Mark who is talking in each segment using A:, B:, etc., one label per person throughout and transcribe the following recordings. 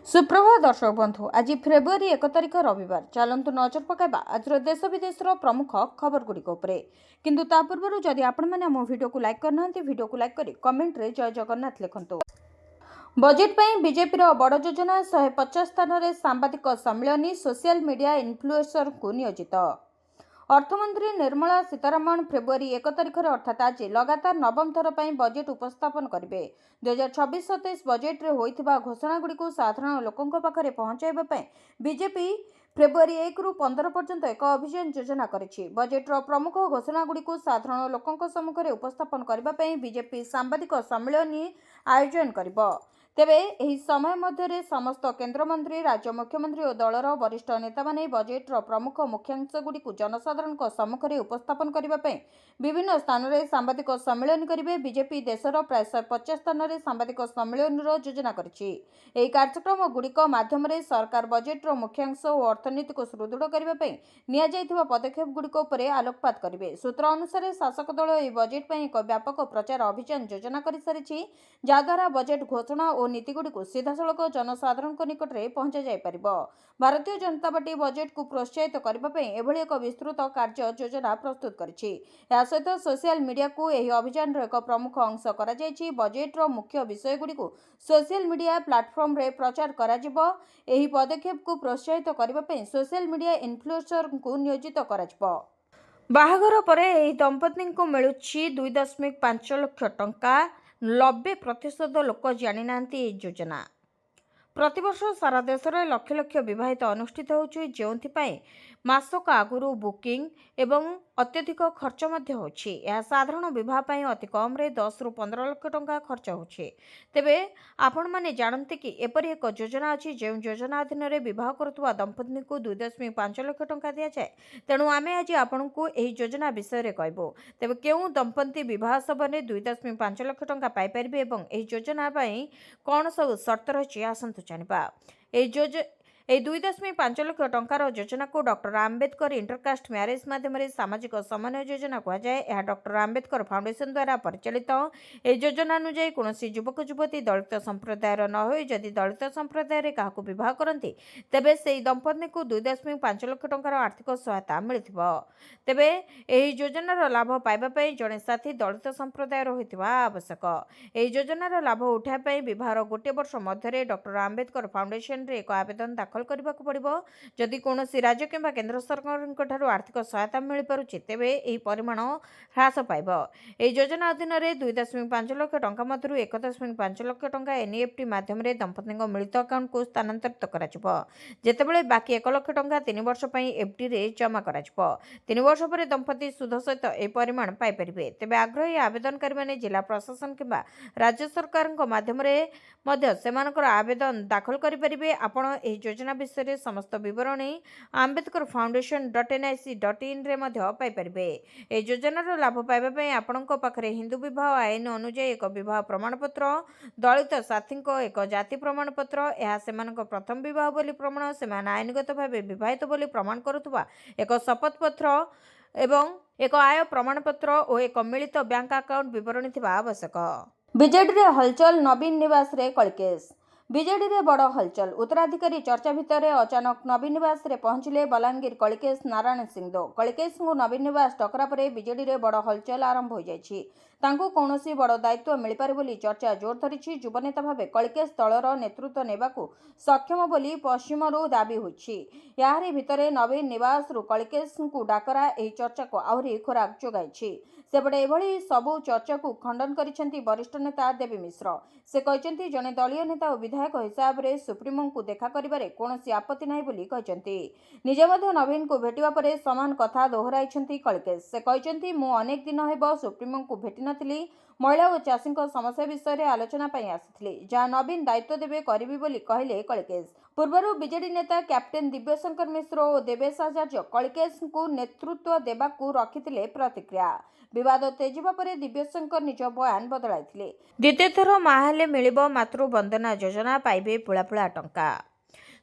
A: सुप्रभात दर्शक बंधु आज फेब्रुआरी 1 तारिख रविवार चलतु नजर पकाइबा आज देश विदेश प्रमुख खबर गुड़िक किंतु ता पूर्व जदि आपण मैंने मो वीडियो को लाइक करना वीडियो को लाइक करी कमेंट रे जय जगन्नाथ लिखंतु। बजेट पर बीजेपी बड़ योजना 150 स्थान में सांबादिक सम्मेलन सोशल मीडिया इन्फ्लुएंसर को नियोजित। अर्थमंत्री निर्मला सीतारमण फेब्रुआरी 1 तारिख अर्थात आज लगातार नवम थर पर बजेट उपस्थापन करेंगे। 2026-27 बजेट रे होइथिबा घोषणा गुड़ी को साधारण लोकों पाखरे पहुंचाइबा बीजेपी फेब्रुआरी 1 रु 15 पर्यंत एक अभियान योजना करिछि। बजेटर प्रमुख घोषणा गुड़ी को साधारण लोकों सम्मुख उपस्थापन करने बीजेपी सांबादिक सम्मेलन आयोजन करिबो। तेबे एही समय मध्य समस्त केन्द्रमंत्री राज्य मुख्यमंत्री और दलर वरिष्ठ नेता माने बजेटर प्रमुख मुख्यांश गुड़ी जनसाधारण सम्मुखें उपस्थापन करने विभिन्न स्थान में सांबादिक सम्मेलन करेंगे। बीजेपी देशर प्राय 150 स्थान में सांबादिक सम्मेलन योजना करिछि। एही कार्यक्रम गुड़िक माध्यम सरकार बजेटर मुख्यांश और अर्थनीति को सुदृढ़ करने निया जाइथिबा पदक्षेप गुड़िक उपर आलोकपात करेंगे। सूत्र अनुसार शासक दल यह बजेट पर एक व्यापक प्रचार अभियान योजना कर सारी जहाद्वारा बजेट घोषणा और नीतिगुड़ी को सीधासलख जनसाधारण निकट में पहुंचा जाय परिबो। भारतीय जनता पार्टी बजेट को प्रोत्साहित करने एभली एक विस्तृत कार्य योजना प्रस्तुत करिछि। या सहित सोशल मीडिया को यह अभियान एक प्रमुख अंश करा जायछि। बजेटर मुख्य विषय गुड़ी को सोशल मीडिया प्लाटफॉर्म रे प्रचार करा जिवो। एही पदक्षेप को प्रोत्साहित करने सोशल मीडिया इन्फ्लुएंसर को नियोजित करा जिवो। बाहाघर परे एही दंपति को मिलुछि 2.5 लाख टंका। 90% लोक जानी नांती योजना। प्रतिवर्ष सारा देश में लक्ष लक्ष विवाहित अनुष्ठित होउछि, जेउंथिपाई मासक आगुरु बुकिंग एवं अत्यधिक खर्च होछि। यह साधारण विवाह पाई अति कम रे 10 रु 15 लाख टंका खर्च होछि। तेबे आपण माने जानते कि एपरि एक योजना अछि जेउ योजना अधीन रे विवाह करथुवा दंपति को 2.5 लाख टंका दिया जाय। तेणु आमे आज आपण को एही योजना विषय रे कहबो। तेबे केउ दंपति विवाह सबने 2.5 लाख टंका पाई परिबे एवं एही योजना पाई कोन सब शर्त रहिछि आसंतु जानिबा। एही 2.5 लाख टंकार योजना को डॉक्टर आंबेडकर इंटरकास्ट मैरिज माध्यम सामाजिक समन्वय योजना कहा जाए। यह डॉक्टर आंबेडकर फाउंडेशन द्वारा परिचालित। योजना अनुसार कौन युवक युवती दलित संप्रदायर न हो जदि दलित संप्रदाय क्या बह करती तेबे से दंपति को 2.5 लाख टंकार आर्थिक सहायता मिलथिबो। तेबे एही योजनार लाभ पाइबा जड़े साथी दलित संप्रदायर होइतिबा आवश्यक। एही योजनार लाभ उठाइबा विवाहर गोटे वर्ष मध्य डॉक्टर आंबेडकर फाउंडेशन रे एक आवेदन दाखल करने पड़ो। जदि कौन राज्य किंबा केंद्र सरकार आर्थिक सहायता मिल पारुछि तेबे एही परिमाण ह्रास पाइब। एही योजना अधीन 2.5 लाख टंका मध्य 1.5 लाख टंका एनईएफटी माध्यम दंपति मिलित अकाउंट को स्थानांतरित करा जेतेबेले बाकी 1 लाख टंका 3 वर्ष पई एफडी रे जमा करा 3 वर्ष पर दंपति सुध सहित ए परिमाण पाई परिबे। तेबे आग्रही आवेदनकारी माने जिला प्रशासन किंबा राज्य सरकार माध्यम आवेदन दाखल करि परिबे। आपण एही योजना विषय समस्त विवरणी आंबेडकर foundation.nic.in रे मध्य पाई परिबे। ए योजनार लाभ पाइबा आपणक पाखरे हिंदू विवाह आईन अनुसार एक विवाह प्रमाणपत्र, दलित साथी एक जाति प्रमाणपत्र, यह सेमानक प्रथम विवाह बोली प्रमाण, सेमान आईनगत भाव विवाहित बोली प्रमाण करुवा एक शपथ पत्र एवं एक आय प्रमाणपत्र और एक मिलित बैंक अकाउंट विवरणी थिबा आवश्यक। बीजेडी रे हलचल नवीन निवास रे कलकेस। बीजेडी रे बड़ हलचल। उत्तराधिकारी चर्चा भितर अचानक नवीन निवास रे पहुंचले बलांगीर कलिकेश नारायण सिंहदेव। कलिकेश को नवीन निवास टकरा पर बीजेडी रे बड़ हलचल आरंभ हो जाइछि। तांको कौनसी बड़ दायित्व मिल पारे बोली चर्चा जोर धरिछि। युवनेता भावे कलिकेश दलर नेतृत्व नेबाकू सक्षम बोली पश्चिमरू दाबी होइछि। याहारी भितरे नवीन निवास रु कलिकेश को डाकरा एही चर्चा को आहुरी खोराक जोगाइछि। सेपटे एभली सबु चर्चा को खंडन करिसेंती वरिष्ठ नेता देवी मिश्र। से कहचंती जने दलीय नेता और विधायक हिसाब रे सुप्रीमो को देखा करिबारे कोनोसी आपत्ति नाही बोली कहचंती। निजे मध्ये नवीन को भेटिबा परे समान कथा दोहराइछंती कलिकेश। से कहचंती मु अनेक दिन हेबो सुप्रीमो को भेटि नथिली। महिला और चाषी समस्या विषय में आलोचना आसी जहाँ नवीन दायित्व देवे करी बोली कहले कलिकेश। पूर्व बीजेडी नेता कैप्टेन दिव्यशंकर मिश्र और देवेश आचार्य कलिकेश को नेतृत्व देवाकू रखिथिले प्रतिक्रिया। विवाद तेजिबा परे दिव्यशंकर निज बयान बदलाइथिले। द्वितीय थर माहेले मिलिबो मातृ वंदना योजना पाइबे पुला पुला टंका।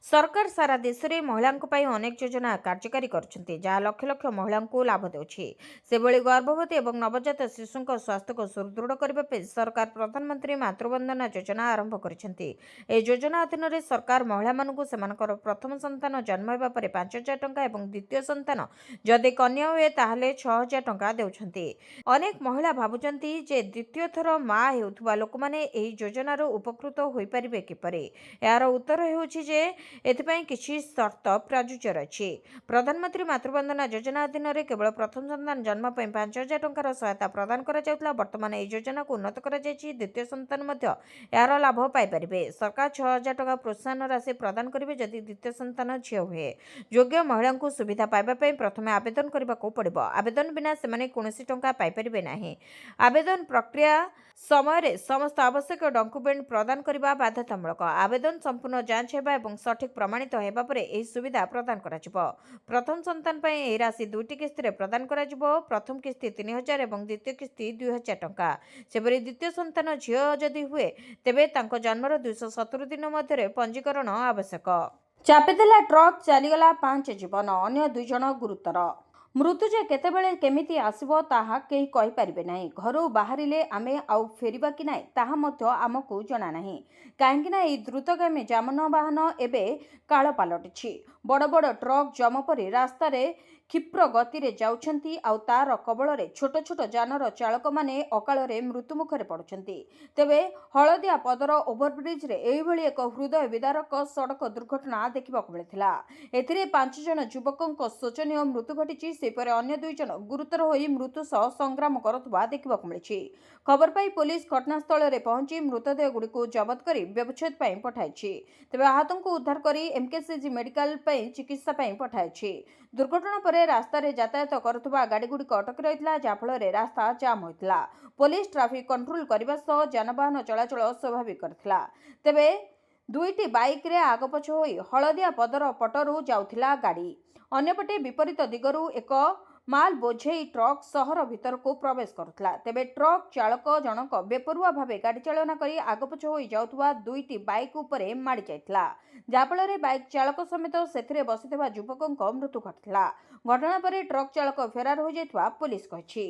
A: सरकार सारा देश में महिलाओं अनेक योजना कार्यकारी करछन्ति जहाँ लक्ष लक्ष महिलाओं लाभ देउछि। सेभଳି गर्भवती और नवजात शिशुओं स्वास्थ्य को सुदृढ़ करने पे सरकार प्रधानमंत्री मातृवंदना योजना आरंभ करिसेंति। ए योजना अधीन रे सरकार महिला मानकु सेमानकर प्रथम संतान जन्म हेबा परे 5,000 टंका और द्वितीय संतान जदि कन्या हुए ताहले 6,000 टंका देउछन्ति। अनेक महिला भाबुचन्ति जे द्वितीय थर मां हेउथुबा लोक माने एही योजनार उपकृत होई परिबे किपरि। यार उत्तर हेउछि जे एथिपाई किछि शर्त प्रयोज्य अछि। प्रधानमंत्री मातृवंदना योजना अधीन रे केवल प्रथम संतान जन्म पर 5,000 टंकार सहायता प्रदान करा जाउतला। वर्तमान एही योजना को उन्नत करा जायछि। द्वितीय संतान मध्य यार लाभ पाई परिबे। सरकार 6,000 टंका प्रोत्साहन राशि प्रदान करिवे जदि द्वितीय संतान झिय हुए। योग्य महिला को सुविधा पाइबा पई प्रथमे आवेदन करबाको पड़िबो। आवेदन बिना सेमाने कोनोसी टंका पाई परिबे नाही। आवेदन प्रक्रिया समय रे समस्त आवश्यक डॉक्यूमेंट प्रदान करबा बाध्यतामूलक। आवेदन संपूर्ण जांच हेबा एवं सठिक प्रमाणित हेबा परे एही सुविधा प्रदान कराजिबो। प्रथम संतान पई एही राशि दुईटी किस्ती रे प्रदान कराजिबो। प्रथम किस्ती 3,000 एवं द्वितीय किस्ती 2,000 टंका। सेपरि द्वितीय संतान झियो जदि हुए तेबे तांको जन्मर 270 दिन मध्य पंजीकरण आवश्यक। चापिदेला ट्रक चलीगला 5 जीवन अन्य 2 जन गुरुतर। मृत्यु जे केतेबेले केमिति आसिबो ताहा केही कहि परिबे नाही। घरु बाहरिले आमे आउ फेरिबा कि नाही ताहा मध्य आमकु जणा नाही। काहेकि ना एही द्रुतगामी जामनवाहन एबे काळ पालटिछि। बड़ बड़ ट्रक जम परि रास्ता रे क्षिप्र गति रे जाउछन्ति आउ तार कबଳରେ छोट छोट जानर चालक माने अकाଳରେ मृत्यु मुखरे पडुछन्ति। तेबे हळदिया पदर ओभरब्रिज रे एही भଳି एक हृदय विदारक सड़क दुर्घटना देखिबाकु मिलिथिला। एथिरे 5 जन युवकଙ୍କ शोचनीय मृत्यु घटिछि। सेपरे अन्य 2 जन गुरुतर होई मृत्यु सह संग्राम करथुबा देखिबाकु मिलिछि। खबर पाई पुलिस घटनास्थल रे पहुंची मृतदेह गुड़िक जबत करी व्यवच्छेद पाई पठाइछि। तेबे आहतଙ୍କୁ उद्धार करी एमकेसीजी मेडिकल पाई चिकित्सा पाई पठाइछि। दुर्घटना परे रास्ता रे यातायात करुथुबा गाड़ी गुड़िक अटक रहितला जाफଳରେ रास्ता जाम होइतला। पुलिस ट्रैफिक कंट्रोल करबा सह जानवाहन चलाचल स्वाभाविक करथिला। तेबे दुईटी बाइक रे आगपछ होई हळदिया पदर पटरू जाउथिला गाड़ी। अन्यपटे विपरीत दिगरू एक माल बोझेई ट्रक सहर भीतर को प्रवेश करुथला। तेबे ट्रक चालक जनक बेपरुआ भावे गाड़ी चालना करी आगपछ होई जाउथुबा दुईटी बाइक उपरे माड़ी जाइतला। जाफଳରେ बाइक चालक समेत सेथिरे बसिथिबा युवकଙ୍କ मृत्यु घटितला। घटना परे ट्रक चालक फेरार हो जाइतबा पुलिस कहिछि।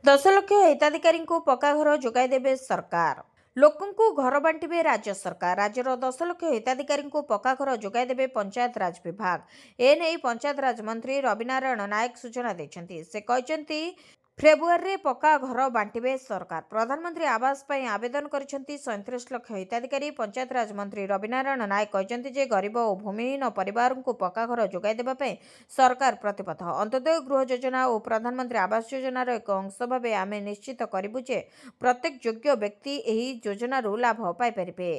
A: 10 लाख हिताधिकारी को पक्का घर जोगाई देबे सरकार। लोकंकु घर बांटिबे राज्य सरकार। राज्यर 10 लाख हिताधिकारी को पक्का घर जोगाई देबे पंचायत राज विभाग। एने पंचायत राज मंत्री रविनारायण नायक सूचना दैछन्ति। से कहछन्ति फेब्रुआरी रे पक्का घर बांटिबे सरकार। प्रधानमंत्री आवास पई आवेदन करिसंति 37 लाख हिताधिकारी। पंचायत राज मंत्री रविनारायण नायक कहछन्ति जे गरीब और भूमिहीन परिवार को पक्का घर जोगाई देबा पई सरकार प्रतिबद्ध। अंत्योदय गृह योजना और प्रधानमंत्री आवास योजनार एक अंश भावे आमे निश्चित करिबु जे प्रत्येक योग्य व्यक्ति एही योजनारू लाभ पाई परिबे।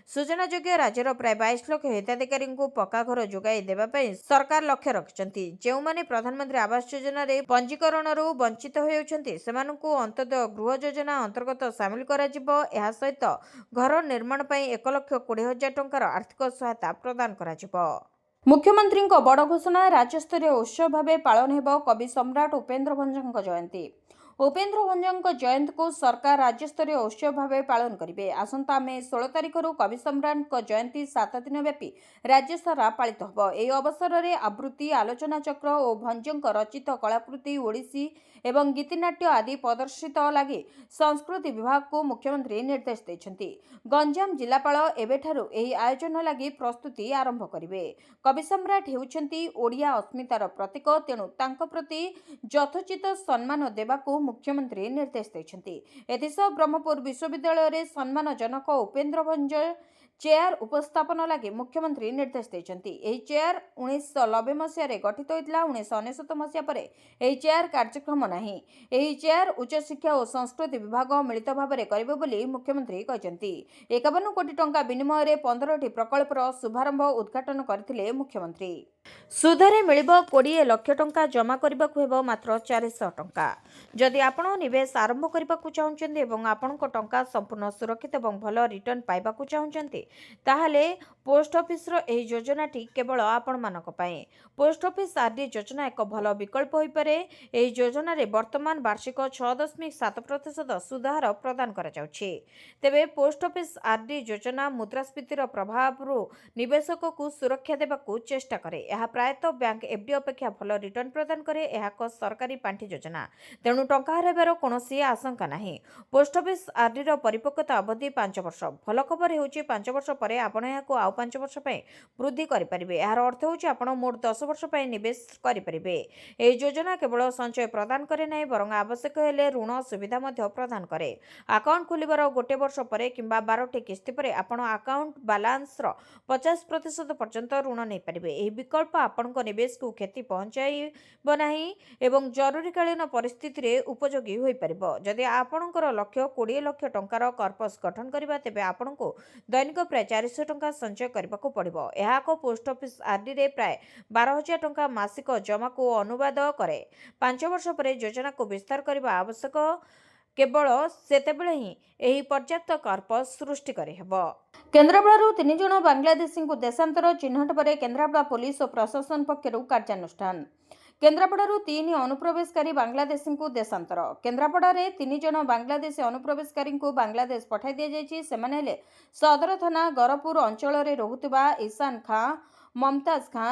A: सूचना योग्य राज्यर प्राय 22 लाख हिताधिकारी को पक्का घर जोगाई देबा पई सरकार लक्ष्य रखिसंति। जेउ माने प्रधानमंत्री आवास योजना रे पंजीकरणरू वंचित होउछन्ति सेमानकु अंत्योदय गृह योजना अंतर्गत सामिल करा जिवो। एहा सहित घर निर्माण पई 1,20,000 टंकार आर्थिक सहायता प्रदान करा जिवो। मुख्यमंत्री बड़ घोषणा। राज्यस्तरीय उत्सव भावे पालन हेबो कवि सम्राट उपेन्द्र भंजଙ୍କ जयंती। उपेन्द्र भंजଙ୍କ जयंती को सरकार राज्यस्तरीय उत्सव भावे पालन करेंगे। आसंता मे 16 तारिख कवि सम्राट जयंती 7 दिन व्यापी राज्य सारा पालित होब। एही अवसर में आवृत्ति आलोचना चक्र और भंजଙ୍କ रचित कलाकृति ओडिसी एवं गीतिनाट्य आदि प्रदर्शित लगी संस्कृति विभाग को मुख्यमंत्री निर्देश देछन्ति। गंजाम जिलापाल एबेठारु एही आयोजन लगी प्रस्तुति आरंभ करिवे। कवि सम्राट हेउछन्ति ओडिया अस्मितार प्रतीक। तेणु तांको प्रति यथोचित सम्मान देबाकू मुख्यमंत्री निर्देश देछन्ति। एथिसह ब्रह्मपुर विश्वविद्यालय रे सम्मानजनक उपेन्द्र भंज चेयर उपस्थापन लगी मुख्यमंत्री निर्देश देछन्ति। एही चेयर 1990 मसीह रे गठित होइतला। 1999 मसीह परे एही चेयर कार्यक्रम नाही। एही चेयर उच्च शिक्षा और संस्कृति विभाग मिलित भाबरे करिबे बोली मुख्यमंत्री कहछन्ति। 51 कोटी टंका विनिमय रे 15टी प्रकल्पर शुभारंभ उद्घाटन करथिले मुख्यमंत्री। ସୁଧରେ ମିଳିବ 20 ଲକ୍ଷ ଟଙ୍କା ଜମା କରିବାକୁ ହେବ ମାତ୍ର 400 ଟଙ୍କା। ଯଦି ଆପଣ ନିବେଶ ଆରମ୍ଭ କରିବାକୁ ଚାହୁଁଛନ୍ତି ଏବଂ ଆପଣଙ୍କ ଟଙ୍କା ସମ୍ପୂର୍ଣ୍ଣ ସୁରକ୍ଷିତ ଏବଂ ଭଲ ରିଟର୍ଣ୍ଣ ପାଇବାକୁ ଚାହୁଁଛନ୍ତି, ତାହେଲେ ପୋଷ୍ଟ ଅଫିସର ଏହି ଯୋଜନାଟି କେବଳ ଆପଣମାନଙ୍କ ପାଇଁ। ପୋଷ୍ଟ ଅଫିସ ଆର୍ଡି ଯୋଜନା ଏକ ଭଲ ବିକଳ୍ପ ହୋଇପାରେ। ଏହି ଯୋଜନାରେ ବର୍ତ୍ତମାନ ବାର୍ଷିକ 6.7% ସୁଧ ହାର ପ୍ରଦାନ କରାଯାଉଛି। ତେବେ ପୋଷ୍ଟ ଅଫିସ ଆର୍ଡି ଯୋଜନା ମୁଦ୍ରାସ୍ଫୀତିର ପ୍ରଭାବରୁ ନିବେଶକକୁ ସୁରକ୍ଷା ଦେବାକୁ ଚେଷ୍ଟା କରେ। ଏହା ପ୍ରାୟତଃ ବ୍ୟାଙ୍କ ଏଫ୍ଡି ଅପେକ୍ଷା ଭଲ ରିଟର୍ଣ୍ଣ ପ୍ରଦାନ କରେ। ଏହା ଏକ ସରକାରୀ ପାଣ୍ଠି ଯୋଜନା, ତେଣୁ ଟଙ୍କା ହରାଇବାର କୌଣସି ଆଶଙ୍କା ନାହିଁ। ପୋଷ୍ଟ ଅଫିସ ଆର୍ଡିର ପରିପକ୍ୱତା ଅବଧି 5 ବର୍ଷ। ଭଲ ଖବର ହେଉଛି 5 ବର୍ଷ ପରେ ଆପଣ ଏହାକୁ ଆଉ 5 ବର୍ଷ ପାଇଁ ବୃଦ୍ଧି କରିପାରିବେ। ଏହାର ଅର୍ଥ ହେଉଛି ଆପଣ ମୋଟ 10 ବର୍ଷ ପାଇଁ ନିବେଶ କରିପାରିବେ। ଏହି ଯୋଜନା କେବଳ ସଞ୍ଚୟ ପ୍ରଦାନ କରେ ନାହିଁ, ବରଂ ଆବଶ୍ୟକ ହେଲେ ଋଣ ସୁବିଧା ମଧ୍ୟ ପ୍ରଦାନ କରେ। ଆକାଉଣ୍ଟ ଖୋଲିବାର 1 ବର୍ଷ ପରେ କିମ୍ବା 12ଟି କିସ୍ତି ପରେ ଆପଣ ଆକାଉଣ୍ଟ ବାଲାନ୍ସର 50% ପର୍ଯ୍ୟନ୍ତ ଋଣ ନେଇପାରିବେ। ଏହି ବିକଳ୍ପ ଆପଣଙ୍କ ନିବେଶକୁ କ୍ଷତି ପହଞ୍ଚାଇବ ନାହିଁ ଏବଂ ଜରୁରୀକାଳୀନ ପରିସ୍ଥିତିରେ ଉପଯୋଗୀ ହୋଇପାରିବ। ଯଦି ଆପଣଙ୍କର ଲକ୍ଷ୍ୟ 20 ଲକ୍ଷ ଟଙ୍କାର କର୍ପସ୍ ଗଠନ କରିବା, ତେବେ ଆପଣଙ୍କୁ ଦୈନିକ ପ୍ରାୟ 400 ଟଙ୍କା ସଞ୍ଚୟ କରିବାକୁ ପଡ଼ିବ। ଏହା ଏକ ପୋଷ୍ଟ ଅଫିସ ଆର୍ଡିରେ ପ୍ରାୟ 12,000 ଟଙ୍କା ମାସିକ ଜମାକୁ ଅନୁବାଦ କରେ। 5 ବର୍ଷ ପରେ ଯୋଜନାକୁ ବିସ୍ତାର କରିବା ଆବଶ୍ୟକ। କେବଳ ସେତେବେଳେ ହିଁ ଏହି ପର୍ଯ୍ୟାପ୍ତ କର୍ପସ୍ ସୃଷ୍ଟି କରିହେବ। କେନ୍ଦ୍ରାପଡ଼ାରୁ 3 ଜଣ ବାଂଲାଦେଶୀଙ୍କୁ ଦେଶାନ୍ତର ଚିହ୍ନଟ ପରେ କେନ୍ଦ୍ରାପଡ଼ା ପୋଲିସ ଓ ପ୍ରଶାସନ ପକ୍ଷରୁ କାର୍ଯ୍ୟାନୁଷ୍ଠାନ। କେନ୍ଦ୍ରାପଡ଼ାରୁ 3 ଅନୁପ୍ରବେଶକାରୀ ବାଂଲାଦେଶୀଙ୍କୁ ଦେଶାନ୍ତର। କେନ୍ଦ୍ରାପଡ଼ାରେ 3 ଜଣ ବାଂଲାଦେଶୀ ଅନୁପ୍ରବେଶକାରୀଙ୍କୁ ବାଂଲାଦେଶ ପଠାଇ ଦିଆଯାଇଛି। ସେମାନେ ହେଲେ ସଦର ଥାନା ଗରପୁର ଅଞ୍ଚଳରେ ରହୁଥିବା ଇଶାନ ଖାଁ, ମମତାଜ ଖାଁ,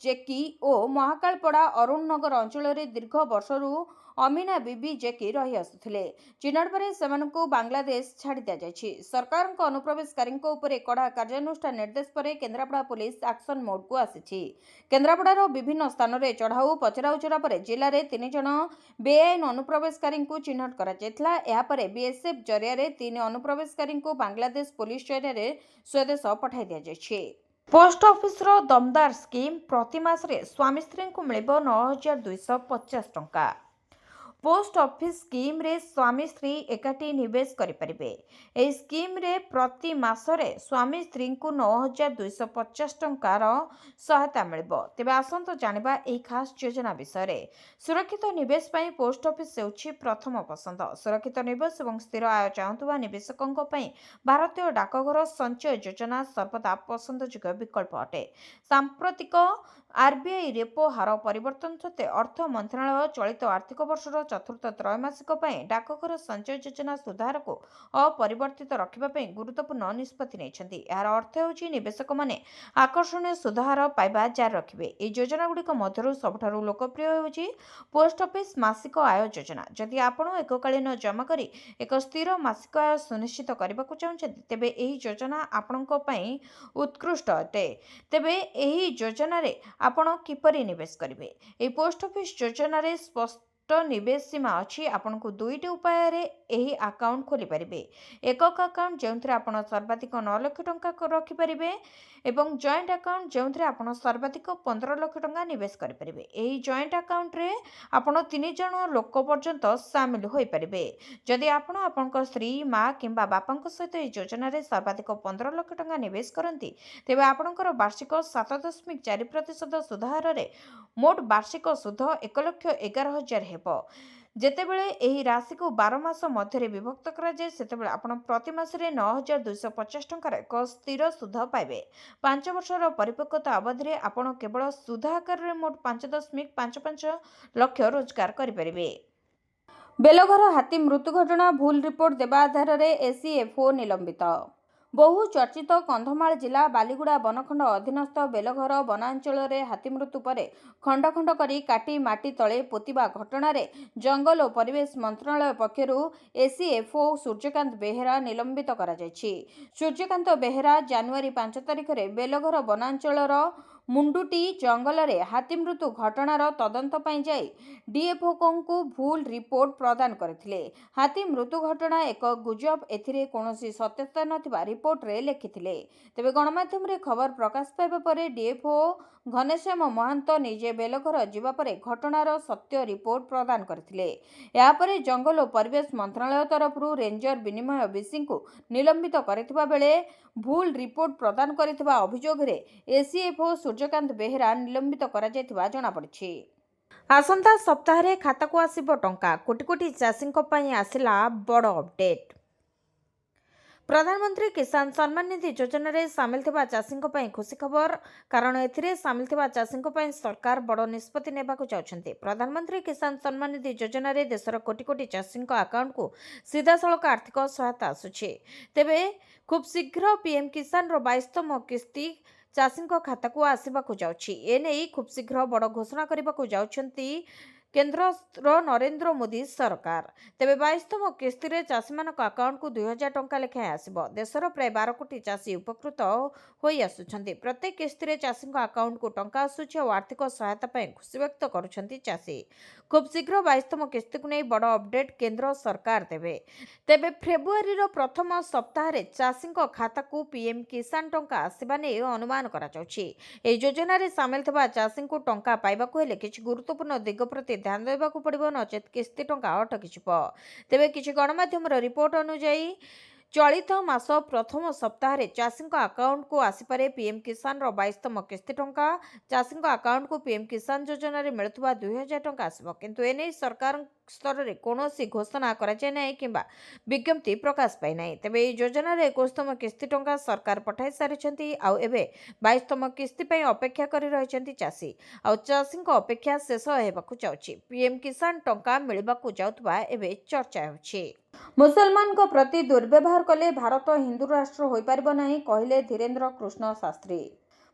A: ଜେକି ଓ ମହାକାଳପଡ଼ା ଅରୁଣନଗର ଅଞ୍ଚଳରେ ଦୀର୍ଘ ବର୍ଷରୁ ଅମିନା ବିବି ଜେକି ରହି ଆସୁଥିଲେ। ଚିହ୍ନଟ ପରେ ସେମାନଙ୍କୁ ବାଂଲାଦେଶ ଛାଡ଼ି ଦିଆଯାଇଛି। ସରକାରଙ୍କ ଅନୁପ୍ରବେଶକାରୀଙ୍କ ଉପରେ କଡ଼ା କାର୍ଯ୍ୟାନୁଷ୍ଠାନ ନିର୍ଦ୍ଦେଶ ପରେ କେନ୍ଦ୍ରାପଡ଼ା ପୋଲିସ ଆକ୍ସନ ମୋଡକୁ ଆସିଛି। କେନ୍ଦ୍ରାପଡ଼ାର ବିଭିନ୍ନ ସ୍ଥାନରେ ଚଢ଼ାଉ ପଚରାଉଚରା ପରେ ଜିଲ୍ଲାରେ 3 ଜଣ ବେଆଇନ ଅନୁପ୍ରବେଶକାରୀଙ୍କୁ ଚିହ୍ନଟ କରାଯାଇଥିଲା। ଏହାପରେ ବିଏସ୍ଏଫ୍ ଜରିଆରେ 3 ଅନୁପ୍ରବେଶକାରୀଙ୍କୁ ବାଂଲାଦେଶ ପୋଲିସ ଜରିଆରେ ସ୍ୱଦେଶ ପଠାଇ ଦିଆଯାଇଛି। ପୋଷ୍ଟ ଅଫିସର ଦମଦାର ସ୍କିମ୍। ପ୍ରତି ମାସରେ ସ୍ୱାମୀ ସ୍ତ୍ରୀଙ୍କୁ ମିଳିବ 9,250 ଟଙ୍କା। ପୋଷ୍ଟ ଅଫିସ ସ୍କିମ୍ରେ ସ୍ୱାମୀ ସ୍ତ୍ରୀ ଏକାଠି ନିବେଶ କରିପାରିବେ। ଏହି ସ୍କିମ୍ରେ ପ୍ରତି ମାସରେ ସ୍ୱାମୀ ସ୍ତ୍ରୀଙ୍କୁ 9,250 ଟଙ୍କାର ସହାୟତା ମିଳିବ। ତେବେ ଆସନ୍ତୁ ଜାଣିବା ଏହି ଖାସ୍ ଯୋଜନା ବିଷୟରେ। ସୁରକ୍ଷିତ ନିବେଶ ପାଇଁ ପୋଷ୍ଟ ଅଫିସ ହେଉଛି ପ୍ରଥମ ପସନ୍ଦ। ସୁରକ୍ଷିତ ନିବେଶ ଏବଂ ସ୍ଥିର ଆୟ ଚାହୁଁଥିବା ନିବେଶକଙ୍କ ପାଇଁ ଭାରତୀୟ ଡାକଘର ସଞ୍ଚୟ ଯୋଜନା ସର୍ବଦା ପସନ୍ଦଯୋଗ୍ୟ ବିକଳ୍ପ ଅଟେ। ସାମ୍ପ୍ରତିକ ଆର୍ବିଆଇ ରେପୋ ହାର ପରିବର୍ତ୍ତନ ସତ୍ତ୍ୱେ ଅର୍ଥ ମନ୍ତ୍ରଣାଳୟ ଚଳିତ ଆର୍ଥିକ ବର୍ଷର ଚତୁର୍ଥ ତ୍ରୈମାସିକ ପାଇଁ ଡାକଘର ସଞ୍ଚୟ ଯୋଜନା ସୁଧହାରକୁ ଅପରିବର୍ତ୍ତିତ ରଖିବା ପାଇଁ ଗୁରୁତ୍ୱପୂର୍ଣ୍ଣ ନିଷ୍ପତ୍ତି ନେଇଛନ୍ତି। ଏହାର ଅର୍ଥ ହେଉଛି ନିବେଶକମାନେ ଆକର୍ଷଣୀୟ ସୁଧହାର ପାଇବା ଜାରି ରଖିବେ। ଏହି ଯୋଜନାଗୁଡ଼ିକ ମଧ୍ୟରୁ ସବୁଠାରୁ ଲୋକପ୍ରିୟ ହେଉଛି ପୋଷ୍ଟ ଅଫିସ ମାସିକ ଆୟ ଯୋଜନା। ଯଦି ଆପଣ ଏକକାଳୀନ ଜମା କରି ଏକ ସ୍ଥିର ମାସିକ ଆୟ ସୁନିଶ୍ଚିତ କରିବାକୁ ଚାହୁଁଛନ୍ତି, ତେବେ ଏହି ଯୋଜନା ଆପଣଙ୍କ ପାଇଁ ଉତ୍କୃଷ୍ଟ ଅଟେ। ତେବେ ଏହି ଯୋଜନାରେ ଆପଣ କିପରି ନିବେଶ କରିବେ? ଏହି ପୋଷ୍ଟ ଅଫିସ ଯୋଜନାରେ ସ୍ପଷ୍ଟ ନିବେଶ ସୀମା ଅଛି। ଆପଣଙ୍କୁ 2ଟି ଉପାୟରେ ଏହି ଆକାଉଣ୍ଟ ଖୋଲିପାରିବେ। ଏକକ ଆକାଉଣ୍ଟ ଯେଉଁଥିରେ ଆପଣ ସର୍ବାଧିକ 9 ଲକ୍ଷ ଟଙ୍କା ରଖିପାରିବେ ଏବଂ ଜଏଣ୍ଟ ଆକାଉଣ୍ଟ ଯେଉଁଥିରେ ଆପଣ ସର୍ବାଧିକ 15 ଲକ୍ଷ ଟଙ୍କା ନିବେଶ କରିପାରିବେ। ଏହି ଜଏଣ୍ଟ ଆକାଉଣ୍ଟରେ ଆପଣ 3 ଜଣ ଲୋକ ପର୍ଯ୍ୟନ୍ତ ସାମିଲ ହୋଇପାରିବେ। ଯଦି ଆପଣ ଆପଣଙ୍କ ସ୍ତ୍ରୀ, ମା କିମ୍ବା ବାପାଙ୍କ ସହିତ ଏହି ଯୋଜନାରେ ସର୍ବାଧିକ 15 ଲକ୍ଷ ଟଙ୍କା ନିବେଶ କରନ୍ତି, ତେବେ ଆପଣଙ୍କର ବାର୍ଷିକ 7.4% ସୁଧ ହାରରେ ମୋଟ ବାର୍ଷିକ ସୁଧ 1,11,000 ହେବ। ଯେତେବେଳେ ଏହି ରାଶିକୁ 12 ମାସ ମଧ୍ୟରେ ବିଭକ୍ତ କରାଯାଏ, ସେତେବେଳେ ଆପଣ ପ୍ରତି ମାସରେ 9,250 ଟଙ୍କାର ଏକ ସ୍ଥିର ସୁଧ ପାଇବେ। 5 ବର୍ଷର ପରିପକ୍ୱତା ଅବଧିରେ ଆପଣ କେବଳ ସୁଧ ଆକାରରେ ମୋଟ 5.55 ଲକ୍ଷ ରୋଜଗାର କରିପାରିବେ। ବେଲଘର ହାତୀ ମୃତ୍ୟୁ ଘଟଣା ଭୁଲ ରିପୋର୍ଟ ଦେବା ଆଧାରରେ ଏସିଏଫ୍ଓ ନିଲମ୍ବିତ। ବହୁ ଚର୍ଚ୍ଚିତ କନ୍ଧମାଳ ଜିଲ୍ଲା ବାଲିଗୁଡ଼ା ବନଖଣ୍ଡ ଅଧୀନସ୍ଥ ବେଲଘର ବନାଞ୍ଚଳରେ ହାତୀ ମୃତ୍ୟୁ ପରେ ଖଣ୍ଡ ଖଣ୍ଡ କରି କାଟି ମାଟି ତଳେ ପୋତିବା ଘଟଣାରେ ଜଙ୍ଗଲ ଓ ପରିବେଶ ମନ୍ତ୍ରଣାଳୟ ପକ୍ଷରୁ ଏସିଏଫ୍ଓ ସୂର୍ଯ୍ୟକାନ୍ତ ବେହେରା ନିଲମ୍ବିତ କରାଯାଇଛି। ସୂର୍ଯ୍ୟକାନ୍ତ ବେହେରା ଜାନୁଆରୀ 5 ତାରିଖରେ ବେଲଘର ବନାଞ୍ଚଳର ମୁଣ୍ଡୁଟି ଜଙ୍ଗଲରେ ହାତୀ ମୃତ୍ୟୁ ଘଟଣାର ତଦନ୍ତ ପାଇଁ ଯାଇ ଡିଏଫ୍ଓଙ୍କୁ ଭୁଲ ରିପୋର୍ଟ ପ୍ରଦାନ କରିଥିଲେ। ହାତୀ ମୃତ୍ୟୁ ଘଟଣା ଏକ ଗୁଜବ, ଏଥିରେ କୌଣସି ସତ୍ୟତା ନଥିବା ରିପୋର୍ଟରେ ଲେଖିଥିଲେ। ତେବେ ଗଣମାଧ୍ୟମରେ ଖବର ପ୍ରକାଶ ପାଇବା ପରେ ଡିଏଫ୍ଓ ଘନଶ୍ୟାମ ମହାନ୍ତ ନିଜେ ବେଲଘର ଯିବା ପରେ ଘଟଣାର ସତ୍ୟ ରିପୋର୍ଟ ପ୍ରଦାନ କରିଥିଲେ। ଏହାପରେ ଜଙ୍ଗଲ ଓ ପରିବେଶ ମନ୍ତ୍ରଣାଳୟ ତରଫରୁ ରେଞ୍ଜର ବିନିମୟ ବିଶିଙ୍କୁ ନିଲମ୍ବିତ କରିଥିବା ବେଳେ ଭୁଲ ରିପୋର୍ଟ ପ୍ରଦାନ କରିଥିବା ଅଭିଯୋଗରେ ଏସିଏଫ୍ଓ ସୂର୍ଯ୍ୟକାନ୍ତ ବେହେରା ନିଲମ୍ବିତ କରାଯାଇଥିବା ଜଣାପଡ଼ିଛି। ଆସନ୍ତା ସପ୍ତାହରେ ଖାତାକୁ ଆସିବ ଟଙ୍କା। କୋଟି କୋଟି ଚାଷୀଙ୍କ ପାଇଁ ଆସିଲା ବଡ଼ ଅପଡେଟ୍। ପ୍ରଧାନମନ୍ତ୍ରୀ କିଷାନ ସମ୍ମାନ ନିଧି ଯୋଜନାରେ ସାମିଲ ଥିବା ଚାଷୀଙ୍କ ପାଇଁ ଖୁସି ଖବର, କାରଣ ଏଥିରେ ସାମିଲ ଥିବା ଚାଷୀଙ୍କ ପାଇଁ ସରକାର ବଡ଼ ନିଷ୍ପତ୍ତି ନେବାକୁ ଯାଉଛନ୍ତି। ପ୍ରଧାନମନ୍ତ୍ରୀ କିଷାନ ସମ୍ମାନ ନିଧି ଯୋଜନାରେ ଦେଶର କୋଟି କୋଟି ଚାଷୀଙ୍କ ଆକାଉଣ୍ଟକୁ ସିଧାସଳଖ ଆର୍ଥିକ ସହାୟତା ଆସୁଛି। ତେବେ ଖୁବ୍ ଶୀଘ୍ର ପିଏମ୍ କିଷାନର 22ତମ କିସ୍ତି ଚାଷୀଙ୍କ ଖାତାକୁ ଆସିବାକୁ ଯାଉଛି। ଏନେଇ ଖୁବ୍ ଶୀଘ୍ର ବଡ଼ ଘୋଷଣା କରିବାକୁ ଯାଉଛନ୍ତି କେନ୍ଦ୍ରର ନରେନ୍ଦ୍ର ମୋଦି ସରକାର। ତେବେ 22ତମ କିସ୍ତିରେ ଚାଷୀମାନଙ୍କ ଆକାଉଣ୍ଟକୁ 2000 ଟଙ୍କା ଲେଖାଏଁ ଆସିବ। ଦେଶର ପ୍ରାୟ 12 କୋଟି ଚାଷୀ ଉପକୃତ ହୋଇ ଆସୁଛନ୍ତି। ପ୍ରତ୍ୟେକ କିସ୍ତିରେ ଚାଷୀଙ୍କ ଆକାଉଣ୍ଟକୁ ଟଙ୍କା ଆସୁଛି ଆଉ ଆର୍ଥିକ ସହାୟତା ପାଇଁ ଖୁସି ବ୍ୟକ୍ତ କରୁଛନ୍ତି ଚାଷୀ। ଖୁବ୍ ଶୀଘ୍ର 22ତମ କିସ୍ତିକୁ ନେଇ ବଡ଼ ଅପଡେଟ୍ କେନ୍ଦ୍ର ସରକାର ଦେବେ। ତେବେ ଫେବୃଆରୀର ପ୍ରଥମ ସପ୍ତାହରେ ଚାଷୀଙ୍କ ଖାତାକୁ ପିଏମ୍ କିଷାନ ଟଙ୍କା ଆସିବା ନେଇ ଅନୁମାନ କରାଯାଉଛି। ଏହି ଯୋଜନାରେ ସାମିଲ ଥିବା ଚାଷୀଙ୍କୁ ଟଙ୍କା ପାଇବାକୁ ହେଲେ କିଛି ଗୁରୁତ୍ୱପୂର୍ଣ୍ଣ ଦିଗ ପ୍ରତି ଧ୍ୟାନ ଦେବାକୁ ପଡ଼ିବ, ନଚେତ୍ କିସ୍ତି ଟଙ୍କା ଅଟକିଯିବ। ତେବେ କିଛି ଗଣମାଧ୍ୟମର ରିପୋର୍ଟ ଅନୁଯାୟୀ ଚଳିତ ମାସ ପ୍ରଥମ ସପ୍ତାହରେ ଚାଷୀଙ୍କ ଆକାଉଣ୍ଟକୁ ଆସିପାରେ ପିଏମ୍ କିଷାନର 22ତମ କିସ୍ତି ଟଙ୍କା। ଚାଷୀଙ୍କ ଆକାଉଣ୍ଟକୁ ପିଏମ୍ କିଷାନ ଯୋଜନାରେ ମିଳୁଥିବା 2000 ଟଙ୍କା ଆସିବ। କିନ୍ତୁ ଏନେଇ ସରକାର ସ୍ତରରେ କୌଣସି ଘୋଷଣା କରାଯାଇ ନାହିଁ କିମ୍ବା ବିଜ୍ଞପ୍ତି ପ୍ରକାଶ ପାଇନାହିଁ। ତେବେ ଏହି ଯୋଜନାରେ 21ତମ କିସ୍ତି ଟଙ୍କା ସରକାର ପଠାଇ ସାରିଛନ୍ତି। ଆଉ ଏବେ 22ତମ କିସ୍ତି ପାଇଁ ଅପେକ୍ଷା କରି ରହିଛନ୍ତି ଚାଷୀ। ଆଉ ଚାଷୀଙ୍କ ଅପେକ୍ଷା ଶେଷ ହେବାକୁ ଯାଉଛି। ପିଏମ୍ କିଷାନ ଟଙ୍କା ମିଳିବାକୁ ଯାଉଥିବା ଏବେ ଚର୍ଚ୍ଚା ହେଉଛି। ମୁସଲମାନଙ୍କ ପ୍ରତି ଦୁର୍ବ୍ୟବହାର କଲେ ଭାରତ ହିନ୍ଦୁ ରାଷ୍ଟ୍ର ହୋଇପାରିବ ନାହିଁ, କହିଲେ ଧୀରେନ୍ଦ୍ର କୃଷ୍ଣ ଶାସ୍ତ୍ରୀ।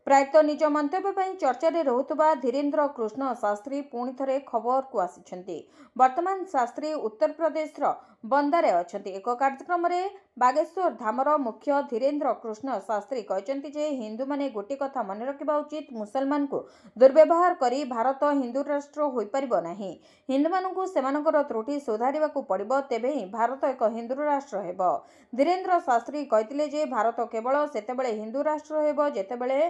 A: ପ୍ରାୟତଃ ନିଜ ମନ୍ତବ୍ୟ ପାଇଁ ଚର୍ଚ୍ଚାରେ ରହୁଥିବା ଧୀରେନ୍ଦ୍ର କୃଷ୍ଣ ଶାସ୍ତ୍ରୀ ପୁଣି ଥରେ ଖବରକୁ ଆସିଛନ୍ତି। ବର୍ତ୍ତମାନ ଶାସ୍ତ୍ରୀ ଉତ୍ତରପ୍ରଦେଶର ବନ୍ଦାରେ ଅଛନ୍ତି। ଏକ କାର୍ଯ୍ୟକ୍ରମରେ ବାଗେଶ୍ୱର ଧାମର ମୁଖ୍ୟ ଧୀରେନ୍ଦ୍ର କୃଷ୍ଣ ଶାସ୍ତ୍ରୀ କହିଛନ୍ତି ଯେ ହିନ୍ଦୁମାନେ ଗୋଟିଏ କଥା ମନେ ରଖିବା ଉଚିତ, ମୁସଲମାନଙ୍କୁ ଦୁର୍ବ୍ୟବହାର କରି ଭାରତ ହିନ୍ଦୁ ରାଷ୍ଟ୍ର ହୋଇପାରିବ ନାହିଁ। ହିନ୍ଦୁମାନଙ୍କୁ ସେମାନଙ୍କର ତ୍ରୁଟି ସୁଧାରିବାକୁ ପଡ଼ିବ, ତେବେ ହିଁ ଭାରତ ଏକ ହିନ୍ଦୁ ରାଷ୍ଟ୍ର ହେବ। ଧୀରେନ୍ଦ୍ର ଶାସ୍ତ୍ରୀ କହିଥିଲେ ଯେ ଭାରତ କେବଳ ସେତେବେଳେ ହିନ୍ଦୁ ରାଷ୍ଟ୍ର ହେବ ଯେତେବେଳେ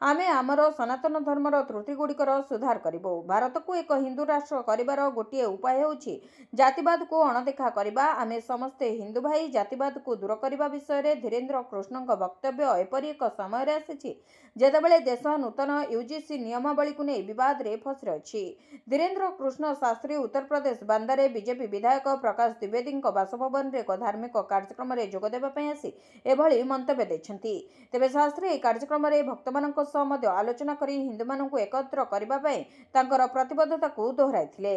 A: ଆମେ ଆମର ସନାତନ ଧର୍ମର ତ୍ରୁଟିଗୁଡ଼ିକର ସୁଧାର କରିବୁ। ଭାରତକୁ ଏକ ହିନ୍ଦୁ ରାଷ୍ଟ୍ର କରିବାର ଗୋଟିଏ ଉପାୟ ହେଉଛି ଜାତିବାଦକୁ ଅଣଦେଖା କରିବା। ଆମେ ସମସ୍ତେ ହିନ୍ଦୁ ଭାଇ, ଜାତିବାଦକୁ ଦୂର କରିବା ବିଷୟରେ ଧୀରେନ୍ଦ୍ର କୃଷ୍ଣଙ୍କ ବକ୍ତବ୍ୟ ଏପରି ଏକ ସମୟରେ ଆସିଛି ଯେତେବେଳେ ଦେଶ ନୂତନ ୟୁଜିସି ନିୟମାବଳୀକୁ ନେଇ ବିବାଦରେ ଫସି ରହିଛି। ଧୀରେନ୍ଦ୍ର କୃଷ୍ଣ ଶାସ୍ତ୍ରୀ ଉତ୍ତରପ୍ରଦେଶ ବାନ୍ଦାରେ ବିଜେପି ବିଧାୟକ ପ୍ରକାଶ ଦ୍ୱିବେଦୀଙ୍କ ବାସଭବନରେ ଏକ ଧାର୍ମିକ କାର୍ଯ୍ୟକ୍ରମରେ ଯୋଗଦେବା ପାଇଁ ଆସି ଏଭଳି ମନ୍ତବ୍ୟ ଦେଇଛନ୍ତି। ତେବେ ଶାସ୍ତ୍ରୀ ଏହି କାର୍ଯ୍ୟକ୍ରମରେ ଭକ୍ତମାନଙ୍କ ସହ ମଧ୍ୟ ଆଲୋଚନା କରି ହିନ୍ଦୁମାନଙ୍କୁ ଏକତ୍ର କରିବା ପାଇଁ ତାଙ୍କର ପ୍ରତିବଦ୍ଧତାକୁ ଦୋହରାଇଥିଲେ।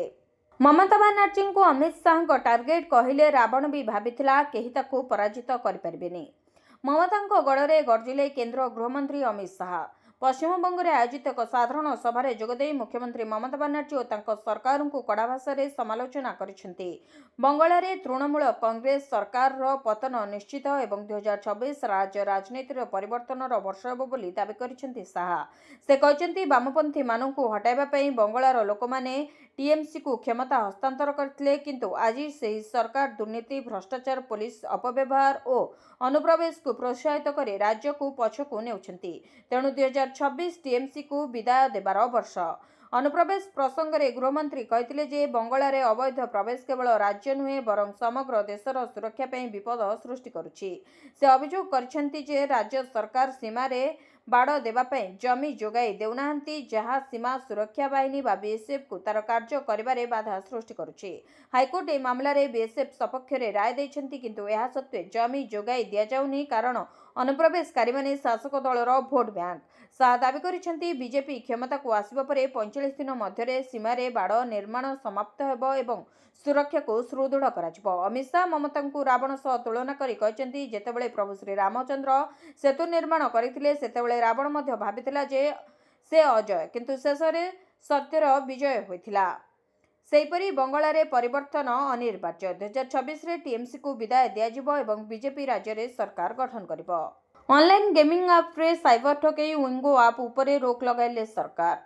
A: ମମତା ବାନାର୍ଜୀଙ୍କୁ ଅମିତ ଶାହଙ୍କ ଟାର୍ଗେଟ କହିଲେ ରାବଣ ବି ଭାବିଥିଲା କେହି ତାକୁ ପରାଜିତ କରିପାରିବେନି। ମମତାଙ୍କ ଗଡ଼ରେ ଗର୍ଜିଲେ କେନ୍ଦ୍ର ଗୃହମନ୍ତ୍ରୀ ଅମିତ ଶାହା। ପଶ୍ଚିମବଙ୍ଗରେ ଆୟୋଜିତ ଏକ ସାଧାରଣ ସଭାରେ ଯୋଗଦେଇ ମୁଖ୍ୟମନ୍ତ୍ରୀ ମମତା ବାନାର୍ଜୀ ଓ ତାଙ୍କ ସରକାରଙ୍କୁ କଡ଼ା ଭାଷାରେ ସମାଲୋଚନା କରିଛନ୍ତି। ବଙ୍ଗଳାରେ ତୃଣମୂଳ କଂଗ୍ରେସ ସରକାରର ପତନ ନିଶ୍ଚିତ ଏବଂ 2026 ରାଜ୍ୟ ରାଜନୀତିର ପରିବର୍ତ୍ତନର ବର୍ଷ ହେବ ବୋଲି ଦାବି କରିଛନ୍ତି ଶାହା। ସେ କହିଛନ୍ତି ବାମପନ୍ଥୀମାନଙ୍କୁ ହଟାଇବା ପାଇଁ ବଙ୍ଗଳାର ଲୋକମାନେ ଟିଏମସିକୁ କ୍ଷମତା ହସ୍ତାନ୍ତର କରିଥିଲେ, କିନ୍ତୁ ଆଜି ସେହି ସରକାର ଦୁର୍ନୀତି, ଭ୍ରଷ୍ଟାଚାର, ପୋଲିସ ଅପବ୍ୟବହାର ଓ ଅନୁପ୍ରବେଶକୁ ପ୍ରୋତ୍ସାହିତ କରି ରାଜ୍ୟକୁ ପଛକୁ ନେଉଛନ୍ତି। ତେଣୁ 2026 ଟିଏମସିକୁ ବିଦାୟ ଦେବାର ବର୍ଷ। ଅନୁପ୍ରବେଶ ପ୍ରସଙ୍ଗରେ ଗୃହମନ୍ତ୍ରୀ କହିଥିଲେ ଯେ ବଙ୍ଗଳାରେ ଅବୈଧ ପ୍ରବେଶ କେବଳ ରାଜ୍ୟ ନୁହେଁ ବରଂ ସମଗ୍ର ଦେଶର ସୁରକ୍ଷା ପାଇଁ ବିପଦ ସୃଷ୍ଟି କରୁଛି। ସେ ଅଭିଯୋଗ କରିଛନ୍ତି ଯେ ରାଜ୍ୟ ସରକାର ସୀମାରେ ବାଡ଼ ଦେବା ପାଇଁ ଜମି ଯୋଗାଇ ଦେଉନାହାନ୍ତି, ଯାହା ସୀମା ସୁରକ୍ଷା ବାହିନୀ ବା ବିଏସଏଫକୁ ତାର କାର୍ଯ୍ୟ କରିବାରେ ବାଧା ସୃଷ୍ଟି କରୁଛି। ହାଇକୋର୍ଟ ଏହି ମାମଲାରେ ବିଏସଏଫ ସପକ୍ଷରେ ରାୟ ଦେଇଛନ୍ତି, କିନ୍ତୁ ଏହା ସତ୍ତ୍ୱେ ଜମି ଯୋଗାଇ ଦିଆଯାଉନି କାରଣ ଅନୁପ୍ରବେଶକାରୀମାନେ ଶାସକ ଦଳର ଭୋଟ ବ୍ୟାଙ୍କ। ଶାହା ଦାବି କରିଛନ୍ତି ବିଜେପି କ୍ଷମତାକୁ ଆସିବା ପରେ 45 ଦିନ ମଧ୍ୟରେ ସୀମାରେ ବାଡ଼ ନିର୍ମାଣ ସମାପ୍ତ ହେବ ଏବଂ ସୁରକ୍ଷାକୁ ସୁଦୃଢ଼ କରାଯିବ। ଅମିତ ଶାହା ମମତାଙ୍କୁ ରାବଣ ସହ ତୁଳନା କରି କହିଛନ୍ତି ଯେତେବେଳେ ପ୍ରଭୁ ଶ୍ରୀରାମଚନ୍ଦ୍ର ସେତୁ ନିର୍ମାଣ କରିଥିଲେ ସେତେବେଳେ ରାବଣ ମଧ୍ୟ ଭାବିଥିଲା ଯେ ସେ ଅଜୟ, କିନ୍ତୁ ଶେଷରେ ସତ୍ୟର ବିଜୟ ହୋଇଥିଲା। ସେହିପରି ବଙ୍ଗଳାରେ ପରିବର୍ତ୍ତନ ଅନିବାର୍ଯ୍ୟ। 2026ରେ ଟିଏମସିକୁ ବିଦାୟ ଦିଆଯିବ ଏବଂ ବିଜେପି ରାଜ୍ୟରେ ସରକାର ଗଠନ କରିବ। ଅନଲାଇନ୍ ଗେମିଂ ଆପ୍ରେ ସାଇବର ଠକେଇ, ୱିଙ୍ଗୋ ଆପ୍ ଉପରେ ରୋକ ଲଗାଇଲେ ସରକାର।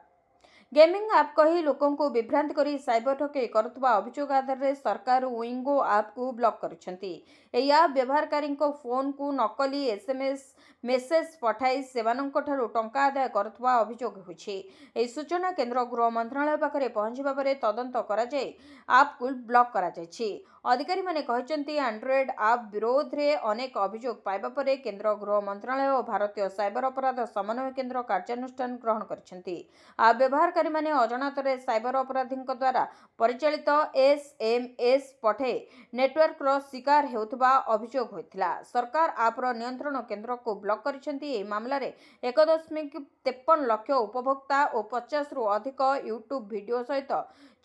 A: ଗେମିଂ ଆପ୍ କହି ଲୋକଙ୍କୁ ବିଭ୍ରାନ୍ତି କରି ସାଇବର ଠକେଇ କରୁଥିବା ଅଭିଯୋଗ ଆଧାରରେ ସରକାର ୱିଙ୍ଗୋ ଆପ୍କୁ ବ୍ଲକ୍ କରିଛନ୍ତି। ଏହି ଆପ୍ ବ୍ୟବହାରକାରୀଙ୍କ ଫୋନ୍କୁ ନକଲି ଏସଏମଏସ୍ ମେସେଜ ପଠାଇ ସେମାନଙ୍କଠାରୁ ଟଙ୍କା ଆଦାୟ କରୁଥିବା ଅଭିଯୋଗ ହୋଇଛି। ଏହି ସୂଚନା କେନ୍ଦ୍ର ଗୃହ ମନ୍ତ୍ରଣାଳୟ ପାଖରେ ପହଞ୍ଚିବା ପରେ ତଦନ୍ତ କରାଯାଇ ଆପ୍କୁ ବ୍ଲକ୍ କରାଯାଇଛି। ଅଧିକାରୀମାନେ କହିଛନ୍ତି ଆଣ୍ଡ୍ରଏଡ୍ ଆପ୍ ବିରୋଧରେ ଅନେକ ଅଭିଯୋଗ ପାଇବା ପରେ କେନ୍ଦ୍ର ଗୃହ ମନ୍ତ୍ରଣାଳୟ ଓ ଭାରତୀୟ ସାଇବର ଅପରାଧ ସମନ୍ୱୟ କେନ୍ଦ୍ର କାର୍ଯ୍ୟାନୁଷ୍ଠାନ ଗ୍ରହଣ କରିଛନ୍ତି। ଆପ୍ ବ୍ୟବହାରକାରୀମାନେ ଅଜାଣତରେ ସାଇବର ଅପରାଧୀଙ୍କ ଦ୍ୱାରା ପରିଚାଳିତ SMS ପଠାଇ ନେଟୱାର୍କର ଶିକାର ହେଉଥିବା ଅଭିଯୋଗ ହୋଇଥିଲା। ସରକାର ଆପ୍ର ନିୟନ୍ତ୍ରଣ କେନ୍ଦ୍ରକୁ ବ୍ଲକ୍ କରିଛନ୍ତି। ଏହି ମାମଲାରେ 1.53 ଲକ୍ଷ ଉପଭୋକ୍ତା ଓ 50ରୁ ଅଧିକ ୟୁଟ୍ୟୁବ୍ ଭିଡିଓ ସହିତ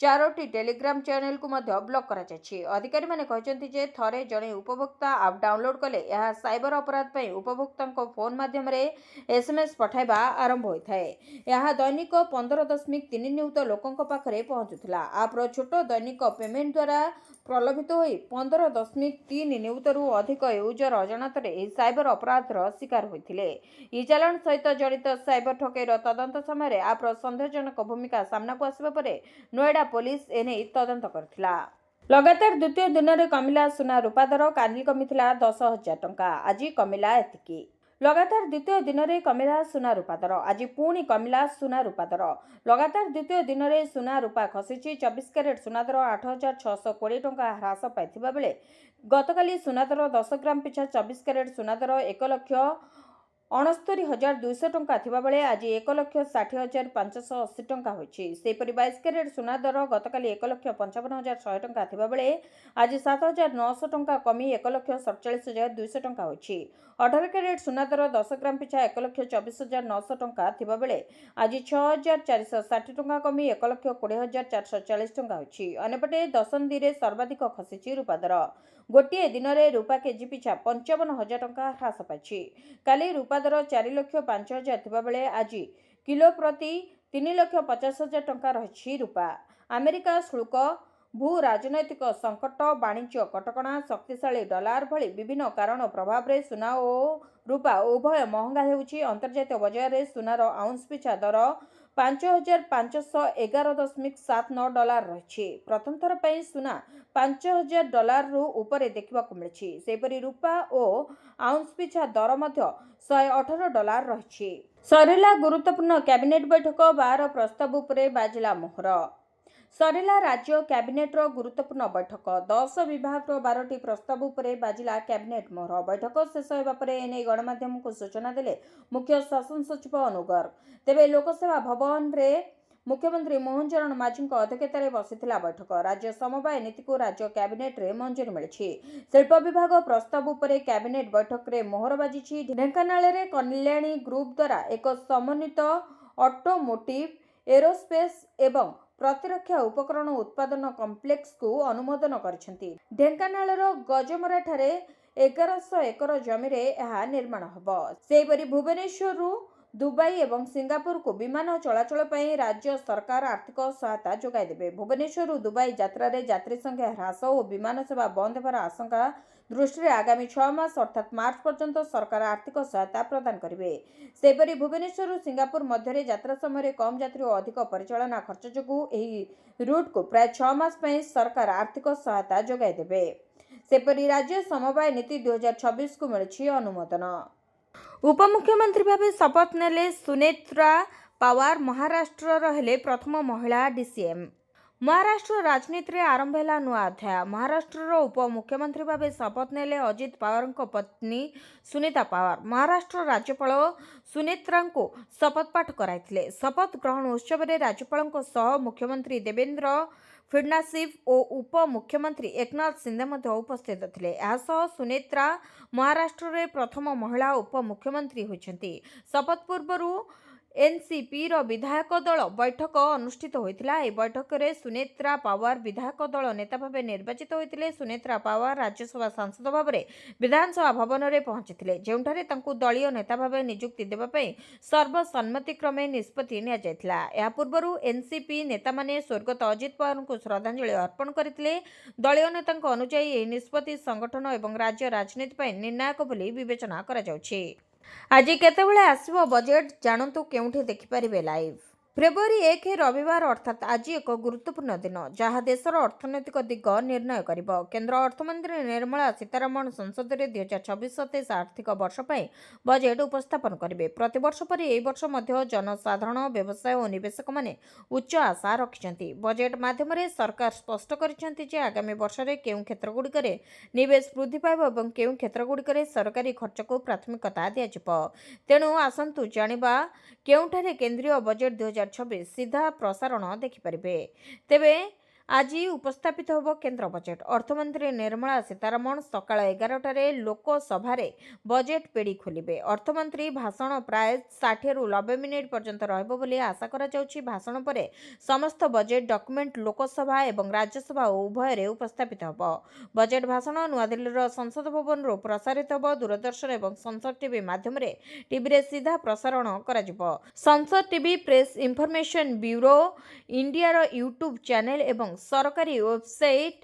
A: 4ଟି ଟେଲିଗ୍ରାମ ଚ୍ୟାନେଲକୁ ମଧ୍ୟ ବ୍ଲକ୍ କରାଯାଇଛି। ଅଧିକାରୀମାନେ କହିଛନ୍ତି ଯେ ଥରେ ଜଣେ ଉପଭୋକ୍ତା ଆପ୍ ଡାଉନଲୋଡ୍ କଲେ ଏହା ସାଇବର ଅପରାଧ ପାଇଁ ଉପଭୋକ୍ତାଙ୍କ ଫୋନ୍ ମାଧ୍ୟମରେ SMS ପଠାଇବା ଆରମ୍ଭ ହୋଇଥାଏ। ଏହା ଦୈନିକ 15.3 ନିୟୁତ ଲୋକଙ୍କ ପାଖରେ ପହଞ୍ଚୁଥିଲା। ଆପ୍ର ଛୋଟ ଦୈନିକ ପେମେଣ୍ଟ ଦ୍ୱାରା ପ୍ରଲୋଭିତ ହୋଇ 15.3 ନିୟୁତରୁ ଅଧିକ ୟୁଜର ଅଜାଣତରେ ଏହି ସାଇବର ଅପରାଧର ଶିକାର ହୋଇଥିଲେ। ଇ-ଚାଲାଣ ସହିତ ଜଡ଼ିତ ସାଇବର ଠକେଇର ତଦନ୍ତ ସମୟରେ ଆପ୍ର ସନ୍ଦେହଜନକ ଭୂମିକା ସାମ୍ନାକୁ ଆସିବା ପରେ ନୋଏଡା ପୋଲିସ ଏନେଇ ତଦନ୍ତ କରିଥିଲା। ଲଗାତାର ଦ୍ୱିତୀୟ ଦିନରେ କମିଲା ସୁନା ରୂପା ଦର। କାଲି କମିଥିଲା 10,000 ଟଙ୍କା, ଆଜି କମିଲା ଏତିକି। ଲଗାତାର ଦ୍ୱିତୀୟ ଦିନରେ କମିଲା ସୁନା ରୂପା ଦର। ଆଜି ପୁଣି କମିଲା ସୁନା ରୂପା ଦର। ଲଗାତାର ଦ୍ୱିତୀୟ ଦିନରେ ସୁନା ରୂପା ଖସିଛି। 24 କ୍ୟାରେଟ୍ ସୁନା ଦର 8,620 ଟଙ୍କା ହ୍ରାସ ପାଇଥିବା ବେଳେ ଗତକାଲି ସୁନା ଦର 10 ଗ୍ରାମ ପିଛା 24 କ୍ୟାରେଟ୍ ସୁନା ଦର 1,69,200 ଟଙ୍କା ଥିବାବେଳେ ଆଜି 1,60,580 ଟଙ୍କା ହୋଇଛି। ସେହିପରି 22 କ୍ୟାରେଟ୍ ସୁନା ଦର ଗତକାଲି 1,55,100 ଟଙ୍କା ଥିବାବେଳେ ଆଜି 7,900 ଟଙ୍କା କମି 1,47,200 ଟଙ୍କା ହୋଇଛି। 18 କ୍ୟାରେଟ୍ ସୁନା ଦର 10 ଗ୍ରାମ ପିଛା 1,24,900 ଟଙ୍କା ଥିବାବେଳେ ଆଜି 6,460 ଟଙ୍କା କମି 1,20,440 ଟଙ୍କା ହୋଇଛି। ଅନ୍ୟପଟେ ଦଶନ୍ଧିରେ ସର୍ବାଧିକ ଖସିଛି ରୂପା ଦର। ଗୋଟିଏ ଦିନରେ ରୂପା କେଜି ପିଛା 55,000 ଟଙ୍କା ହ୍ରାସ ପାଇଛି। କାଲି ରୂପା ଦର 4,05,000 ଥିବାବେଳେ ଆଜି କିଲୋ ପ୍ରତି 3,50,000 ଟଙ୍କା ରହିଛି ରୂପା। ଆମେରିକା ଶୁଳ୍କ, ଭୂ ରାଜନୈତିକ ସଙ୍କଟ, ବାଣିଜ୍ୟ କଟକଣା, ଶକ୍ତିଶାଳୀ ଡଲାର ଭଳି ବିଭିନ୍ନ କାରଣ ପ୍ରଭାବରେ ସୁନା ଓ ରୂପା ଉଭୟ ମହଙ୍ଗା ହେଉଛି। ଅନ୍ତର୍ଜାତୀୟ ବଜାରରେ ସୁନାର ଆଉନ୍ସ ପିଛା ଦର 5,511.79 ଡଲାର ରହିଛି। ପ୍ରଥମ ଥର ପାଇଁ ସୁନା 5,000 ଡଲାରରୁ ଉପରେ ଦେଖିବାକୁ ମିଳିଛି। ସେହିପରି ରୂପା ଓ ଆଉନ୍ସ ପିଛା ଦର ମଧ୍ୟ 118 ଡଲାର ରହିଛି। ସରିଲା ଗୁରୁତ୍ୱପୂର୍ଣ୍ଣ କ୍ୟାବିନେଟ୍ ବୈଠକ। 12 ପ୍ରସ୍ତାବ ଉପରେ ବାଜିଲା ମୋହର। ସରିଲା ରାଜ୍ୟ କ୍ୟାବିନେଟ୍ର ଗୁରୁତ୍ୱପୂର୍ଣ୍ଣ ବୈଠକ। 10 ବିଭାଗର 12ଟି ପ୍ରସ୍ତାବ ଉପରେ ବାଜିଲା କ୍ୟାବିନେଟ୍ ମୋହର। ବୈଠକ ଶେଷ ହେବା ପରେ ଏନେଇ ଗଣମାଧ୍ୟମକୁ ସୂଚନା ଦେଲେ ମୁଖ୍ୟ ଶାସନ ସଚିବ ଅନୁ ଗର୍ଗ। ତେବେ ଲୋକସେବା ଭବନରେ ମୁଖ୍ୟମନ୍ତ୍ରୀ ମୋହନ ଚରଣ ମାଝୀଙ୍କ ଅଧ୍ୟକ୍ଷତାରେ ବସିଥିଲା ବୈଠକ। ରାଜ୍ୟ ସମବାୟ ନୀତିକୁ ରାଜ୍ୟ କ୍ୟାବିନେଟ୍ରେ ମଞ୍ଜୁରୀ ମିଳିଛି। ଶିଳ୍ପ ବିଭାଗ ପ୍ରସ୍ତାବ ଉପରେ କ୍ୟାବିନେଟ୍ ବୈଠକରେ ମୋହର ବାଜିଛି। ଢେଙ୍କାନାଳରେ କଲ୍ୟାଣୀ ଗ୍ରୁପ୍ ଦ୍ୱାରା ଏକ ସମନ୍ୱିତ ଅଟୋମୋଟିଭ୍, ଏରୋସ୍ପେସ୍ ଏବଂ ପ୍ରତିରକ୍ଷା ଉପକରଣ ଉତ୍ପାଦନ କମ୍ପ୍ଲେକ୍ସକୁ ଅନୁମୋଦନ କରିଛନ୍ତି। ଢେଙ୍କାନାଳର ଗଜମରାଠାରେ 1100 ଏକର ଜମିରେ ଏହା ନିର୍ମାଣ ହେବ। ସେହିପରି ଭୁବନେଶ୍ୱରରୁ ଦୁବାଇ ଏବଂ ସିଙ୍ଗାପୁରକୁ ବିମାନ ଚଳାଚଳ ପାଇଁ ରାଜ୍ୟ ସରକାର ଆର୍ଥିକ ସହାୟତା ଯୋଗାଇ ଦେବେ। ଭୁବନେଶ୍ୱରରୁ ଦୁବାଇ ଯାତ୍ରାରେ ଯାତ୍ରୀ ସଂଖ୍ୟା ହ୍ରାସ ଓ ବିମାନ ସେବା ବନ୍ଦ ହେବାର ଆଶଙ୍କା ଦୃଷ୍ଟିରେ ଆଗାମୀ 6 ମାସ ଅର୍ଥାତ୍ ମାର୍ଚ୍ଚ ପର୍ଯ୍ୟନ୍ତ ସରକାର ଆର୍ଥିକ ସହାୟତା ପ୍ରଦାନ କରିବେ। ସେହିପରି ଭୁବନେଶ୍ୱରରୁ ସିଙ୍ଗାପୁର ମଧ୍ୟରେ ଯାତ୍ରା ସମୟରେ କମ୍ ଯାତ୍ରୀ ଓ ଅଧିକ ପରିଚାଳନା ଖର୍ଚ୍ଚ ଯୋଗୁଁ ଏହି ରୁଟ୍କୁ ପ୍ରାୟ 6 ମାସ ପାଇଁ ସରକାର ଆର୍ଥିକ ସହାୟତା ଯୋଗାଇ ଦେବେ। ସେପରି ରାଜ୍ୟ ସମବାୟ ନୀତି 2026କୁ ମିଳିଛି ଅନୁମୋଦନ। ଉପମୁଖ୍ୟମନ୍ତ୍ରୀ ଭାବେ ଶପଥ ନେଲେ ସୁନେତ୍ରା ପାୱାର। ମହାରାଷ୍ଟ୍ରର ହେଲେ ପ୍ରଥମ ମହିଳା DCM। ମହାରାଷ୍ଟ୍ର ରାଜନୀତିରେ ଆରମ୍ଭ ହେଲା ନୂଆ ଅଧ୍ୟାୟ। ମହାରାଷ୍ଟ୍ରର ଉପମୁଖ୍ୟମନ୍ତ୍ରୀ ଭାବେ ଶପଥ ନେଲେ ଅଜିତ ପାୱାରଙ୍କ ପତ୍ନୀ ସୁନିତା ପାୱାର। ମହାରାଷ୍ଟ୍ର ରାଜ୍ୟପାଳ ସୁନେତ୍ରାଙ୍କୁ ଶପଥ ପାଠ କରାଇଥିଲେ। ଶପଥ ଗ୍ରହଣ ଉତ୍ସବରେ ରାଜ୍ୟପାଳଙ୍କ ସହ ମୁଖ୍ୟମନ୍ତ୍ରୀ ଦେବେନ୍ଦ୍ର ଫଡନାସିସ୍ ଓ ଉପମୁଖ୍ୟମନ୍ତ୍ରୀ ଏକନାଥ ସିନ୍ଦେ ମଧ୍ୟ ଉପସ୍ଥିତ ଥିଲେ। ଏହାସହ ସୁନେତ୍ରା ମହାରାଷ୍ଟ୍ରରେ ପ୍ରଥମ ମହିଳା ଉପମୁଖ୍ୟମନ୍ତ୍ରୀ ହୋଇଛନ୍ତି। ଶପଥ ପୂର୍ବରୁ ଏନ୍ସିପିର ବିଧାୟକ ଦଳ ବୈଠକ ଅନୁଷ୍ଠିତ ହୋଇଥିଲା। ଏହି ବୈଠକରେ ସୁନେତ୍ରା ପାୱାର ବିଧାୟକ ଦଳ ନେତା ଭାବେ ନିର୍ବାଚିତ ହୋଇଥିଲେ। ସୁନେତ୍ରା ପାୱାର ରାଜ୍ୟସଭା ସାଂସଦ ଭାବରେ ବିଧାନସଭା ଭବନରେ ପହଞ୍ଚିଥିଲେ, ଯେଉଁଠାରେ ତାଙ୍କୁ ଦଳୀୟ ନେତା ଭାବେ ନିଯୁକ୍ତି ଦେବା ପାଇଁ ସର୍ବସମ୍ମତିକ୍ରମେ ନିଷ୍ପତ୍ତି ନିଆଯାଇଥିଲା। ଏହା ପୂର୍ବରୁ ଏନ୍ସିପି ନେତାମାନେ ସ୍ୱର୍ଗତ ଅଜିତ ପାୱାରଙ୍କୁ ଶ୍ରଦ୍ଧାଞ୍ଜଳି ଅର୍ପଣ କରିଥିଲେ। ଦଳୀୟ ନେତାଙ୍କ ଅନୁଯାୟୀ ଏହି ନିଷ୍ପତ୍ତି ସଂଗଠନ ଏବଂ ରାଜ୍ୟ ରାଜନୀତି ପାଇଁ ନିର୍ଣ୍ଣାୟକ ବୋଲି ବିବେଚନା କରାଯାଉଛି। ଆଜି କେତେବେଳେ ଆସିବ ବଜେଟ୍? ଜାଣନ୍ତୁ କେଉଁଠି ଦେଖିପାରିବେ ଲାଇଭ୍। ଫେବୃଆରୀ 1 ରବିବାର ଅର୍ଥାତ୍ ଆଜି ଏକ ଗୁରୁତ୍ୱପୂର୍ଣ୍ଣ ଦିନ ଯାହା ଦେଶର ଅର୍ଥନୈତିକ ଦିଗ ନିର୍ଣ୍ଣୟ କରିବ। କେନ୍ଦ୍ର ଅର୍ଥମନ୍ତ୍ରୀ ନିର୍ମଳା ସୀତାରମଣ ସଂସଦରେ 2026-27 ଆର୍ଥିକ ବର୍ଷ ପାଇଁ ବଜେଟ୍ ଉପସ୍ଥାପନ କରିବେ। ପ୍ରତିବର୍ଷ ପରି ଏହି ବର୍ଷ ମଧ୍ୟ ଜନସାଧାରଣ, ବ୍ୟବସାୟ ଓ ନିବେଶକମାନେ ଉଚ୍ଚ ଆଶା ରଖିଛନ୍ତି। ବଜେଟ୍ ମାଧ୍ୟମରେ ସରକାର ସ୍ପଷ୍ଟ କରିଛନ୍ତି ଯେ ଆଗାମୀ ବର୍ଷରେ କେଉଁ କ୍ଷେତ୍ରଗୁଡ଼ିକରେ ନିବେଶ ବୃଦ୍ଧି ପାଇବ ଏବଂ କେଉଁ କ୍ଷେତ୍ରଗୁଡ଼ିକରେ ସରକାରୀ ଖର୍ଚ୍ଚକୁ ପ୍ରାଥମିକତା ଦିଆଯିବ। ତେଣୁ ଆସନ୍ତୁ ଜାଣିବା କେଉଁଠାରେ କେନ୍ଦ୍ରୀୟ ବଜେଟ୍ 2026 ସିଧା ପ୍ରସାରଣ ଦେଖିପାରିବେ। ତେବେ ଆଜି ଉପସ୍ଥାପିତ ହେବ କେନ୍ଦ୍ର ବଜେଟ୍। ଅର୍ଥମନ୍ତ୍ରୀ ନିର୍ମଳା ସୀତାରମଣ ସକାଳ 11ଟାରେ ଲୋକସଭାରେ ବଜେଟ୍ ପେଡ଼ି ଖୋଲିବେ। ଅର୍ଥମନ୍ତ୍ରୀ ଭାଷଣ ପ୍ରାୟ 60ରୁ 90 ମିନିଟ୍ ପର୍ଯ୍ୟନ୍ତ ରହିବ ବୋଲି ଆଶା କରାଯାଉଛି। ଭାଷଣ ପରେ ସମସ୍ତ ବଜେଟ୍ ଡକୁମେଣ୍ଟ ଲୋକସଭା ଏବଂ ରାଜ୍ୟସଭା ଉଭୟରେ ଉପସ୍ଥାପିତ ହେବ। ବଜେଟ୍ ଭାଷଣ ନୂଆଦିଲ୍ଲୀର ସଂସଦ ଭବନରୁ ପ୍ରସାରିତ ହେବ। ଦୂରଦର୍ଶନ ଏବଂ ସଂସଦ ଟିଭି ମାଧ୍ୟମରେ ଟିଭିରେ ସିଧା ପ୍ରସାରଣ କରାଯିବ। ସଂସଦ ଟିଭି, ପ୍ରେସ୍ ଇନଫରମେସନ୍ ବ୍ୟୁରୋ ଇଣ୍ଡିଆର ୟୁଟ୍ୟୁବ୍ ଚ୍ୟାନେଲ ଏବଂ ସରକାରୀ ୱେବସାଇଟ୍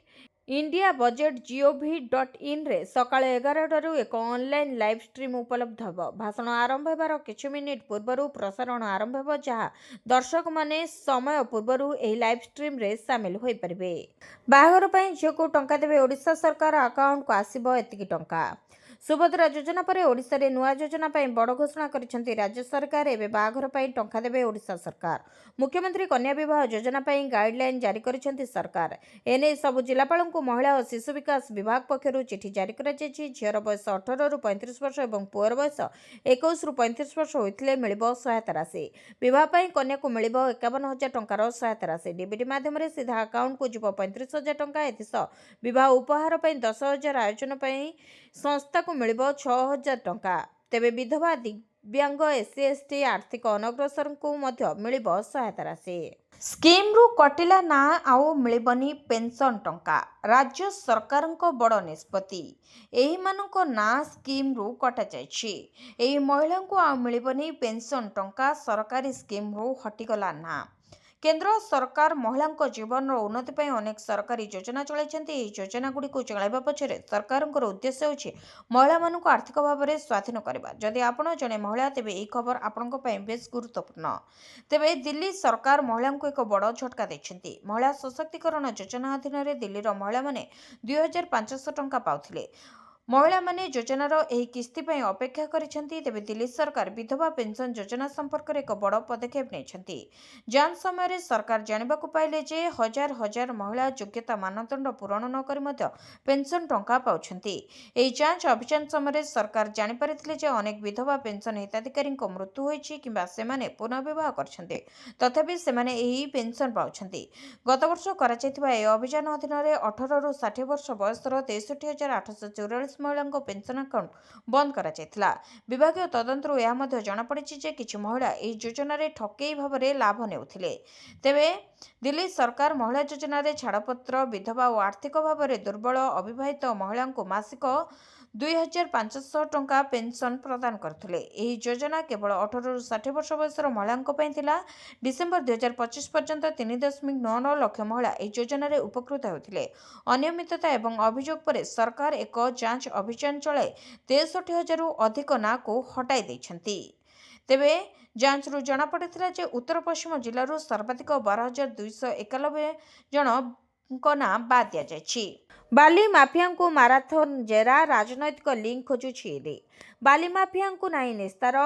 A: indiabudget.gov.in-ରେ ସକାଳ 11ଟାରୁ ଏକ ଅନଲାଇନ୍ ଲାଇଭ୍ ଷ୍ଟ୍ରିମ୍ ଉପଲବ୍ଧ ହେବ। ଭାଷଣ ଆରମ୍ଭ ହେବାର କିଛି ମିନିଟ୍ ପୂର୍ବରୁ ପ୍ରସାରଣ ଆରମ୍ଭ ହେବ, ଯାହା ଦର୍ଶକମାନେ ସମୟ ପୂର୍ବରୁ ଏହି ଲାଇଭ୍ ଷ୍ଟ୍ରିମ୍ରେ ସାମିଲ ହୋଇପାରିବେ। ବାହାଘର ପାଇଁ ଝିଅକୁ ଟଙ୍କା ଦେବେ ଓଡ଼ିଶା ସରକାର, ଆକାଉଣ୍ଟକୁ ଆସିବ ଏତିକି ଟଙ୍କା। ସୁଭଦ୍ରା ଯୋଜନା ପରେ ଓଡ଼ିଶାରେ ନୂଆ ଯୋଜନା ପାଇଁ ବଡ଼ ଘୋଷଣା କରିଛନ୍ତି ରାଜ୍ୟ ସରକାର। ଏବେ ବାହାଘର ପାଇଁ ଟଙ୍କା ଦେବେ ଓଡ଼ିଶା ସରକାର। ମୁଖ୍ୟମନ୍ତ୍ରୀ କନ୍ୟା ବିବାହ ଯୋଜନା ପାଇଁ ଗାଇଡଲାଇନ୍ ଜାରି କରିଛନ୍ତି ସରକାର। ଏନେଇ ସବୁ ଜିଲ୍ଲାପାଳଙ୍କୁ ମହିଳା ଓ ଶିଶୁ ବିକାଶ ବିଭାଗ ପକ୍ଷରୁ ଚିଠି ଜାରି କରାଯାଇଛି। ଝିଅର ବୟସ 18ରୁ 35 ବର୍ଷ ଏବଂ ପୁଅର ବୟସ 21ରୁ 35 ବର୍ଷ ହୋଇଥିଲେ ମିଳିବ ସହାୟତା ରାଶି। ବିବାହ ପାଇଁ କନ୍ୟାକୁ ମିଳିବ 51,000 ଟଙ୍କାର ସହାୟତା ରାଶି। ଡିବିଟି ମାଧ୍ୟମରେ ସିଧା ଆକାଉଣ୍ଟକୁ ଯିବ 35,000 ଟଙ୍କା। ଏଥିସହ ବିବାହ ଉପହାର ପାଇଁ 10,000, ଆୟୋଜନ ପାଇଁ ସଂସ୍ଥାକୁ ମିଳିବ 6,000 ଟଙ୍କା। ତେବେ ବିଧବା, ଦିବ୍ୟାଙ୍ଗ, ଏସ୍ସି ଏସ୍ଟି, ଆର୍ଥିକ ଅନଗ୍ରସରଙ୍କୁ ମଧ୍ୟ ମିଳିବ ସହାୟତା ରାଶି। ସ୍କିମ୍ରୁ କଟିଲା ନା ଆଉ ମିଳିବନି ପେନ୍ସନ୍ ଟଙ୍କା। ରାଜ୍ୟ ସରକାରଙ୍କ ବଡ଼ ନିଷ୍ପତ୍ତି। ଏହିମାନଙ୍କ ନାଁ ସ୍କିମ୍ରୁ କଟାଯାଇଛି। ଏହି ମହିଳାଙ୍କୁ ଆଉ ମିଳିବନି ପେନ୍ସନ୍ ଟଙ୍କା। ସରକାରୀ ସ୍କିମ୍ରୁ ହଟିଗଲା ନା। କେନ୍ଦ୍ର ସରକାର ମହିଳାଙ୍କ ଜୀବନର ଉନ୍ନତି ପାଇଁ ଅନେକ ସରକାରୀ ଯୋଜନା ଚଳାଇଛନ୍ତି। ଏହି ଯୋଜନାଗୁଡ଼ିକୁ ଚଳାଇବା ପଛରେ ସରକାରଙ୍କର ଉଦ୍ଦେଶ୍ୟ ହେଉଛି ମହିଳାମାନଙ୍କୁ ଆର୍ଥିକ ଭାବରେ ସ୍ୱାଧୀନ କରିବା। ଯଦି ଆପଣ ଜଣେ ମହିଳା, ତେବେ ଏହି ଖବର ଆପଣଙ୍କ ପାଇଁ ବେଶ୍ ଗୁରୁତ୍ୱପୂର୍ଣ୍ଣ। ତେବେ ଦିଲ୍ଲୀ ସରକାର ମହିଳାଙ୍କୁ ଏକ ବଡ଼ ଝଟକା ଦେଇଛନ୍ତି। ମହିଳା ସଶକ୍ତିକରଣ ଯୋଜନା ଅଧୀନରେ ଦିଲ୍ଲୀର ମହିଳାମାନେ 2,500 ଟଙ୍କା ପାଉଥିଲେ। ମହିଳାମାନେ ଯୋଜନାର ଏହି କିସ୍ତି ପାଇଁ ଅପେକ୍ଷା କରିଛନ୍ତି। ତେବେ ଦିଲ୍ଲୀ ସରକାର ବିଧବା ପେନ୍ସନ୍ ଯୋଜନା ସମ୍ପର୍କରେ ଏକ ବଡ଼ ପଦକ୍ଷେପ ନେଇଛନ୍ତି। ଯାଞ୍ଚ ସମୟରେ ସରକାର ଜାଣିବାକୁ ପାଇଲେ ଯେ ହଜାର ହଜାର ମହିଳା ଯୋଗ୍ୟତା ମାନଦଣ୍ଡ ପୂରଣ ନ କରି ମଧ୍ୟ ପେନ୍ସନ୍ ଟଙ୍କା ପାଉଛନ୍ତି। ଏହି ଯାଞ୍ଚ ଅଭିଯାନ ସମୟରେ ସରକାର ଜାଣିପାରିଥିଲେ ଯେ ଅନେକ ବିଧବା ପେନ୍ସନ୍ ହିତାଧିକାରୀଙ୍କ ମୃତ୍ୟୁ ହୋଇଛି କିମ୍ବା ସେମାନେ ପୁନଃବିବାହ କରିଛନ୍ତି, ତଥାପି ସେମାନେ ଏହି ପେନ୍ସନ୍ ପାଉଛନ୍ତି। ଗତବର୍ଷ କରାଯାଇଥିବା ଏହି ଅଭିଯାନ ଅଧୀନରେ 18ରୁ 60 ବର୍ଷ ବୟସର 63,844 ମହିଳାଙ୍କ ପେନ୍ସନ୍ ଆକାଉଣ୍ଟ ବନ୍ଦ କରାଯାଇଥିଲା। ବିଭାଗୀୟ ତଦନ୍ତରୁ ଏହା ମଧ୍ୟ ଜଣାପଡ଼ିଛି ଯେ କିଛି ମହିଳା ଏହି ଯୋଜନାରେ ଠକେଇ ଭାବରେ ଲାଭ ନେଉଥିଲେ। ତେବେ ଦିଲ୍ଲୀ ସରକାର ମହିଳା ଯୋଜନାରେ ଛାଡ଼ପତ୍ର, ବିଧବା ଓ ଆର୍ଥିକ ଭାବରେ ଦୁର୍ବଳ ଅବିବାହିତ ମହିଳାଙ୍କୁ ମାସିକ 2,500 ଟଙ୍କା ପେନ୍ସନ୍ ପ୍ରଦାନ କରୁଥିଲେ। ଏହି ଯୋଜନା କେବଳ 18ରୁ 60 ବର୍ଷ ବୟସର ମହିଳାଙ୍କ ପାଇଁ ଥିଲା। ଡିସେମ୍ବର 2025 ପର୍ଯ୍ୟନ୍ତ 3.99 ଲକ୍ଷ ମହିଳା ଏହି ଯୋଜନାରେ ଉପକୃତ ହେଉଥିଲେ। ଅନିୟମିତତା ଏବଂ ଅଭିଯୋଗ ପରେ ସରକାର ଏକ ଯାଞ୍ଚ ଅଭିଯାନ ଚଳାଇ 63,000ରୁ ଅଧିକ ନାଁକୁ ହଟାଇ ଦେଇଛନ୍ତି। ତେବେ ଯାଞ୍ଚରୁ ଜଣାପଡ଼ିଥିଲା ଯେ ଉତ୍ତର ପଶ୍ଚିମ ଜିଲ୍ଲାରୁ ସର୍ବାଧିକ 12,291 ଜଣଙ୍କ ନାଁ ବାଦ୍ ଦିଆଯାଇଛି। ବାଲି ମାଫିଆଙ୍କୁ ମାରାଥନ୍ ଜେରା, ରାଜନୈତିକ ଲିଙ୍କ୍ ଖୋଜୁଛି ଇଡି। ବାଲି ମାଫିଆଙ୍କୁ ନାହିଁ ନିସ୍ତାର।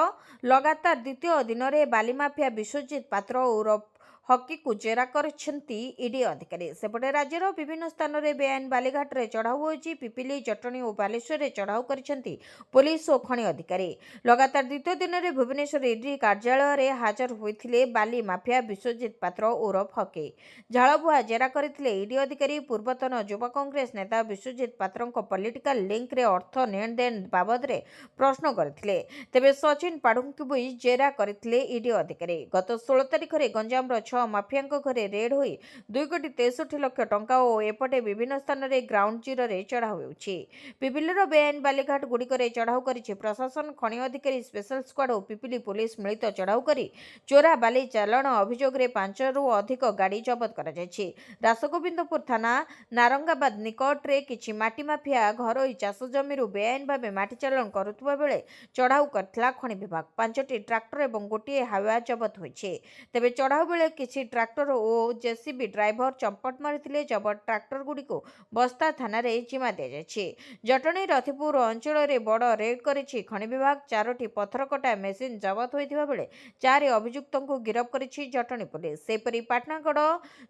A: ଲଗାତାର ଦ୍ୱିତୀୟ ଦିନରେ ବାଲି ମାଫିଆ ବିଶ୍ୱଜିତ ପାତ୍ର ଓରଫ ହକିକୁ ଜେରା କରିଛନ୍ତି ଇଡି ଅଧିକାରୀ। ସେପଟେ ରାଜ୍ୟର ବିଭିନ୍ନ ସ୍ଥାନରେ ବେଆଇନ ବାଲିଘାଟରେ ଚଢ଼ାଉ ହୋଇଛି। ପିପିଲି, ଜଟଣୀ ଓ ବାଲେଶ୍ୱରରେ ଚଢ଼ାଉ କରିଛନ୍ତି ପୋଲିସ ଓ ଖଣି ଅଧିକାରୀ। ଲଗାତାର ଦ୍ୱିତୀୟ ଦିନରେ ଭୁବନେଶ୍ୱର ଇଡି କାର୍ଯ୍ୟାଳୟରେ ହାଜର ହୋଇଥିଲେ ବାଲି ମାଫିଆ ବିଶ୍ୱଜିତ ପାତ୍ର ଓରଫ ହକି। ଝାଳବୁହା ଜେରା କରିଥିଲେ ଇଡି ଅଧିକାରୀ। ପୂର୍ବତନ ଯୁବ କଂଗ୍ରେସ ନେତା ବିଶ୍ୱଜିତ ପାତ୍ରଙ୍କ ପଲିଟିକାଲ ଲିଙ୍କ୍ରେ ଅର୍ଥ ନେଣଦେଣ ବାବଦରେ ପ୍ରଶ୍ନ କରିଥିଲେ। ତେବେ ସଚିନ ପାଢ଼ୀଙ୍କୁ ବି ଜେରା କରିଥିଲେ ଇଡି ଅଧିକାରୀ। ଗତ 16 ତାରିଖରେ ଗଞ୍ଜାମର 6 6 ମାଫିଆଙ୍କ ଘରେ ରେଡ୍ ହୋଇ 2,63,00,000 ଟଙ୍କା ଓ ଏପଟେ ବିଭିନ୍ନ ସ୍ଥାନରେ ଗ୍ରାଉଣ୍ଡ ଜିରୋରେ ଚଢ଼ାଉ ହେଉଛି। ପିପିଲିର ବେଆଇନ ବାଲିଘାଟ ଗୁଡ଼ିକରେ ଚଢ଼ାଉ କରିଛି ପ୍ରଶାସନ। ଖଣି ଅଧିକାରୀ, ସ୍ପେଶାଲ ସ୍କ୍ୱାଡ୍ ଓ ପିପିଲି ପୁଲିସ ମିଳିତ ଚଢ଼ାଉ କରି ଚୋରା ବାଲି ଚାଲାଣ ଅଭିଯୋଗରେ 5ରୁ ଅଧିକ ଗାଡ଼ି ଜବତ କରାଯାଇଛି। ରାସଗୋବିନ୍ଦପୁର ଥାନା ନାରଙ୍ଗାବାଦ ନିକଟରେ କିଛି ମାଟି ମାଫିଆ ଘରୋଇ ଚାଷ ଜମିରୁ ବେଆଇନ ଭାବେ ମାଟି ଚାଲାଣ କରୁଥିବା ବେଳେ ଚଢ଼ାଉ କରିଥିଲା ଖଣି ବିଭାଗ। 5ଟି ଟ୍ରାକ୍ଟର ଏବଂ ଗୋଟିଏ ହାଇୱା ଜବତ ହୋଇଛି। ତେବେ ଚଢ଼ାଉ ବେଳେ କିଛି ଟ୍ରାକ୍ଟର ଓ ଜେସିବି ଡ୍ରାଇଭର ଚମ୍ପଟ ମାରିଥିଲେ। ଜବତ ଟ୍ରାକ୍ଟରଗୁଡ଼ିକୁ ବସ୍ତା ଥାନାରେ ଜିମା ଦିଆଯାଇଛି। ଜଟଣୀ ରଥିପୁର ଅଞ୍ଚଳରେ ବଡ଼ ରେଡ୍ କରିଛି ଖଣି ବିଭାଗ। 4ଟି ପଥର କଟା ମେସିନ୍ ଜବତ ହୋଇଥିବା ବେଳେ 4 ଅଭିଯୁକ୍ତଙ୍କୁ ଗିରଫ କରିଛି ଜଟଣୀ ପୁଲିସ। ସେହିପରି ପାଟଣାଗଡ଼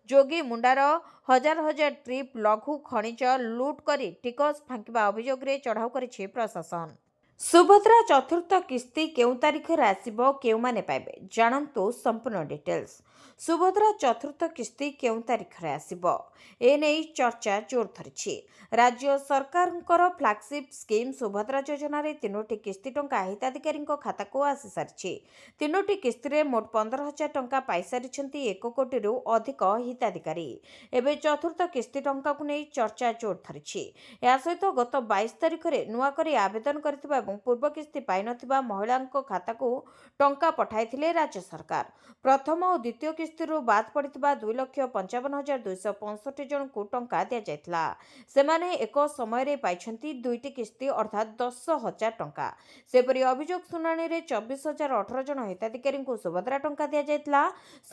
A: ଯୋଗୀମୁଣ୍ଡାର ହଜାର ହଜାର ଟ୍ରିପ୍ ଲଘୁ ଖଣିଜ ଲୁଟ୍ କରି ଟିକସ ଫାଙ୍କିବା ଅଭିଯୋଗରେ ଚଢ଼ାଉ କରିଛି ପ୍ରଶାସନ। ସୁଭଦ୍ରା ଚତୁର୍ଥ କିସ୍ତି କେଉଁ ତାରିଖରେ ଆସିବ, କେଉଁମାନେ ପାଇବେ, ଜାଣନ୍ତୁ ସମ୍ପୂର୍ଣ୍ଣ ଡିଟେଲ୍ସ। ସୁଭଦ୍ରା ଚତୁର୍ଥ କିସ୍ତି କେଉଁ ତାରିଖରେ ଆସିବ, ଏନେଇ ଚର୍ଚ୍ଚା ଜୋର ଧରିଛି। ରାଜ୍ୟ ସରକାରଙ୍କର ଫ୍ଲାଗସିପ୍ ସ୍କିମ୍ ସୁଭଦ୍ରା ଯୋଜନାରେ 3ଟି କିସ୍ତି ଟଙ୍କା ହିତାଧିକାରୀଙ୍କ ଖାତାକୁ ଆସିସାରିଛି। 3ଟି କିସ୍ତିରେ ମୋଟ 15,000 ଟଙ୍କା ପାଇସାରିଛନ୍ତି 1 କୋଟିରୁ ଅଧିକ ହିତାଧିକାରୀ। ଏବେ ଚତୁର୍ଥ କିସ୍ତି ଟଙ୍କାକୁ ନେଇ ଚର୍ଚ୍ଚା ଜୋର ଧରିଛି। ଏହା ସହିତ ଗତ 22 ତାରିଖରେ ନୂଆକରି ଆବେଦନ କରିଥିବା ଏବଂ ପୂର୍ବ କିସ୍ତି ପାଇନଥିବା ମହିଳାଙ୍କ ଖାତାକୁ ଟଙ୍କା ପଠାଇଥିଲେ ରାଜ୍ୟ ସରକାର। ପ୍ରଥମ ଓ ଦ୍ୱିତୀୟ କିସ୍ତିରୁ ବାଦ୍ ପଡ଼ିଥିବା 2,55,265 ଜଣଙ୍କୁ ଟଙ୍କା ଦିଆଯାଇଥିଲା। ସେମାନେ ଏକ ସମୟରେ ପାଇଛନ୍ତି 2ଟି କିସ୍ତି ଅର୍ଥାତ୍ 10,000 ଟଙ୍କା। ସେପରି ଅଭିଯୋଗ ଶୁଣାଣିରେ 24,018 ଜଣ ହିତାଧିକାରୀଙ୍କୁ ସୁଭଦ୍ରା ଟଙ୍କା ଦିଆଯାଇଥିଲା।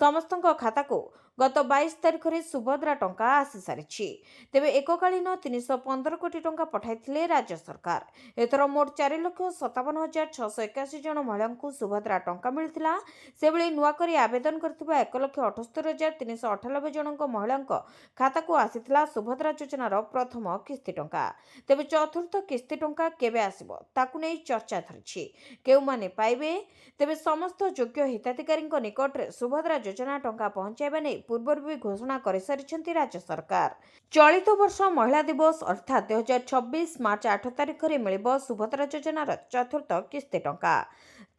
A: ସମସ୍ତଙ୍କ ଖାତାକୁ ଗତ 22 ତାରିଖରେ ସୁଭଦ୍ରା ଟଙ୍କା ଆସିସାରିଛି। ତେବେ ଏକକାଳୀନ 315 କୋଟି ଟଙ୍କା ପଠାଇଥିଲେ ରାଜ୍ୟ ସରକାର। ଏଥର ମୋଟ 4,57,681 ଜଣ ମହିଳାଙ୍କୁ ସୁଭଦ୍ରା ଟଙ୍କା ମିଳିଥିଲା। ସେଭଳି ନୂଆକରି ଆବେଦନ କରିଥିବା 1,78,398 ଜଣଙ୍କ ମହିଳାଙ୍କ ଖାତାକୁ ଆସିଥିଲା ସୁଭଦ୍ରା ଯୋଜନାର ପ୍ରଥମ କିସ୍ତି ଟଙ୍କା। ତେବେ ଚତୁର୍ଥ କିସ୍ତି ଟଙ୍କା କେବେ ଆସିବ, ତାକୁ ନେଇ ଚର୍ଚ୍ଚା ଧରିଛି। କେଉଁମାନେ ପାଇବେ? ତେବେ ସମସ୍ତ ଯୋଗ୍ୟ ହିତାଧିକାରୀଙ୍କ ନିକଟରେ ସୁଭଦ୍ରା ଯୋଜନା ଟଙ୍କା ପହଞ୍ଚାଇବା ନେଇ ପୂର୍ବରୁ ବି ଘୋଷଣା କରିସାରିଛନ୍ତି ରାଜ୍ୟ ସରକାର। ଚଳିତ ବର୍ଷ ମହିଳା ଦିବସ ଅର୍ଥାତ୍ 2026 ମାର୍ଚ୍ଚ 8 ତାରିଖରେ ମିଳିବ ସୁଭଦ୍ରା ଯୋଜନାର ଚତୁର୍ଥ କିସ୍ତି ଟଙ୍କା।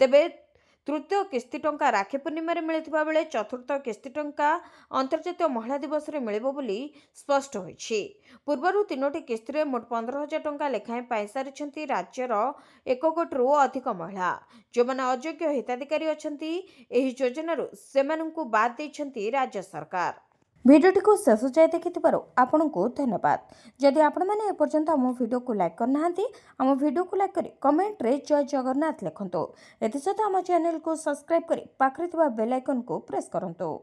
A: ତେବେ ତୃତୀୟ କିସ୍ତି ଟଙ୍କା ରାକ୍ଷୀ ପୂର୍ଣ୍ଣିମାରେ ମିଳିଥିବା ବେଳେ ଚତୁର୍ଥ କିସ୍ତି ଟଙ୍କା ଅନ୍ତର୍ଜାତୀୟ ମହିଳା ଦିବସରେ ମିଳିବ ବୋଲି ସ୍ପଷ୍ଟ ହୋଇଛି। ପୂର୍ବରୁ 3ଟି କିସ୍ତିରେ ମୋଟ 15,000 ଟଙ୍କା ଲେଖାଏଁ ପାଇସାରିଛନ୍ତି ରାଜ୍ୟର 1 କୋଟିରୁ ଅଧିକ ମହିଳା। ଯେଉଁମାନେ ଅଯୋଗ୍ୟ ହିତାଧିକାରୀ ଅଛନ୍ତି ଏହି ଯୋଜନାରୁ ସେମାନଙ୍କୁ ବାଦ୍ ଦେଇଛନ୍ତି ରାଜ୍ୟ ସରକାର। ଭିଡ଼ିଓଟିକୁ ଶେଷ ଯାଏ ଦେଖିଥିବାରୁ ଆପଣଙ୍କୁ ଧନ୍ୟବାଦ। ଯଦି ଆପଣମାନେ ଏପର୍ଯ୍ୟନ୍ତ ଆମ ଭିଡ଼ିଓକୁ ଲାଇକ୍ କରିନାହାନ୍ତି, ଆମ ଭିଡ଼ିଓକୁ ଲାଇକ୍ କରି କମେଣ୍ଟରେ ଜୟ ଜଗନ୍ନାଥ ଲେଖନ୍ତୁ। ଏଥିସହିତ ଆମ ଚ୍ୟାନେଲକୁ ସବସ୍କ୍ରାଇବ୍ କରି ପାଖରେ ଥିବା ବେଲ୍ ଆଇକନ୍କୁ ପ୍ରେସ୍ କରନ୍ତୁ।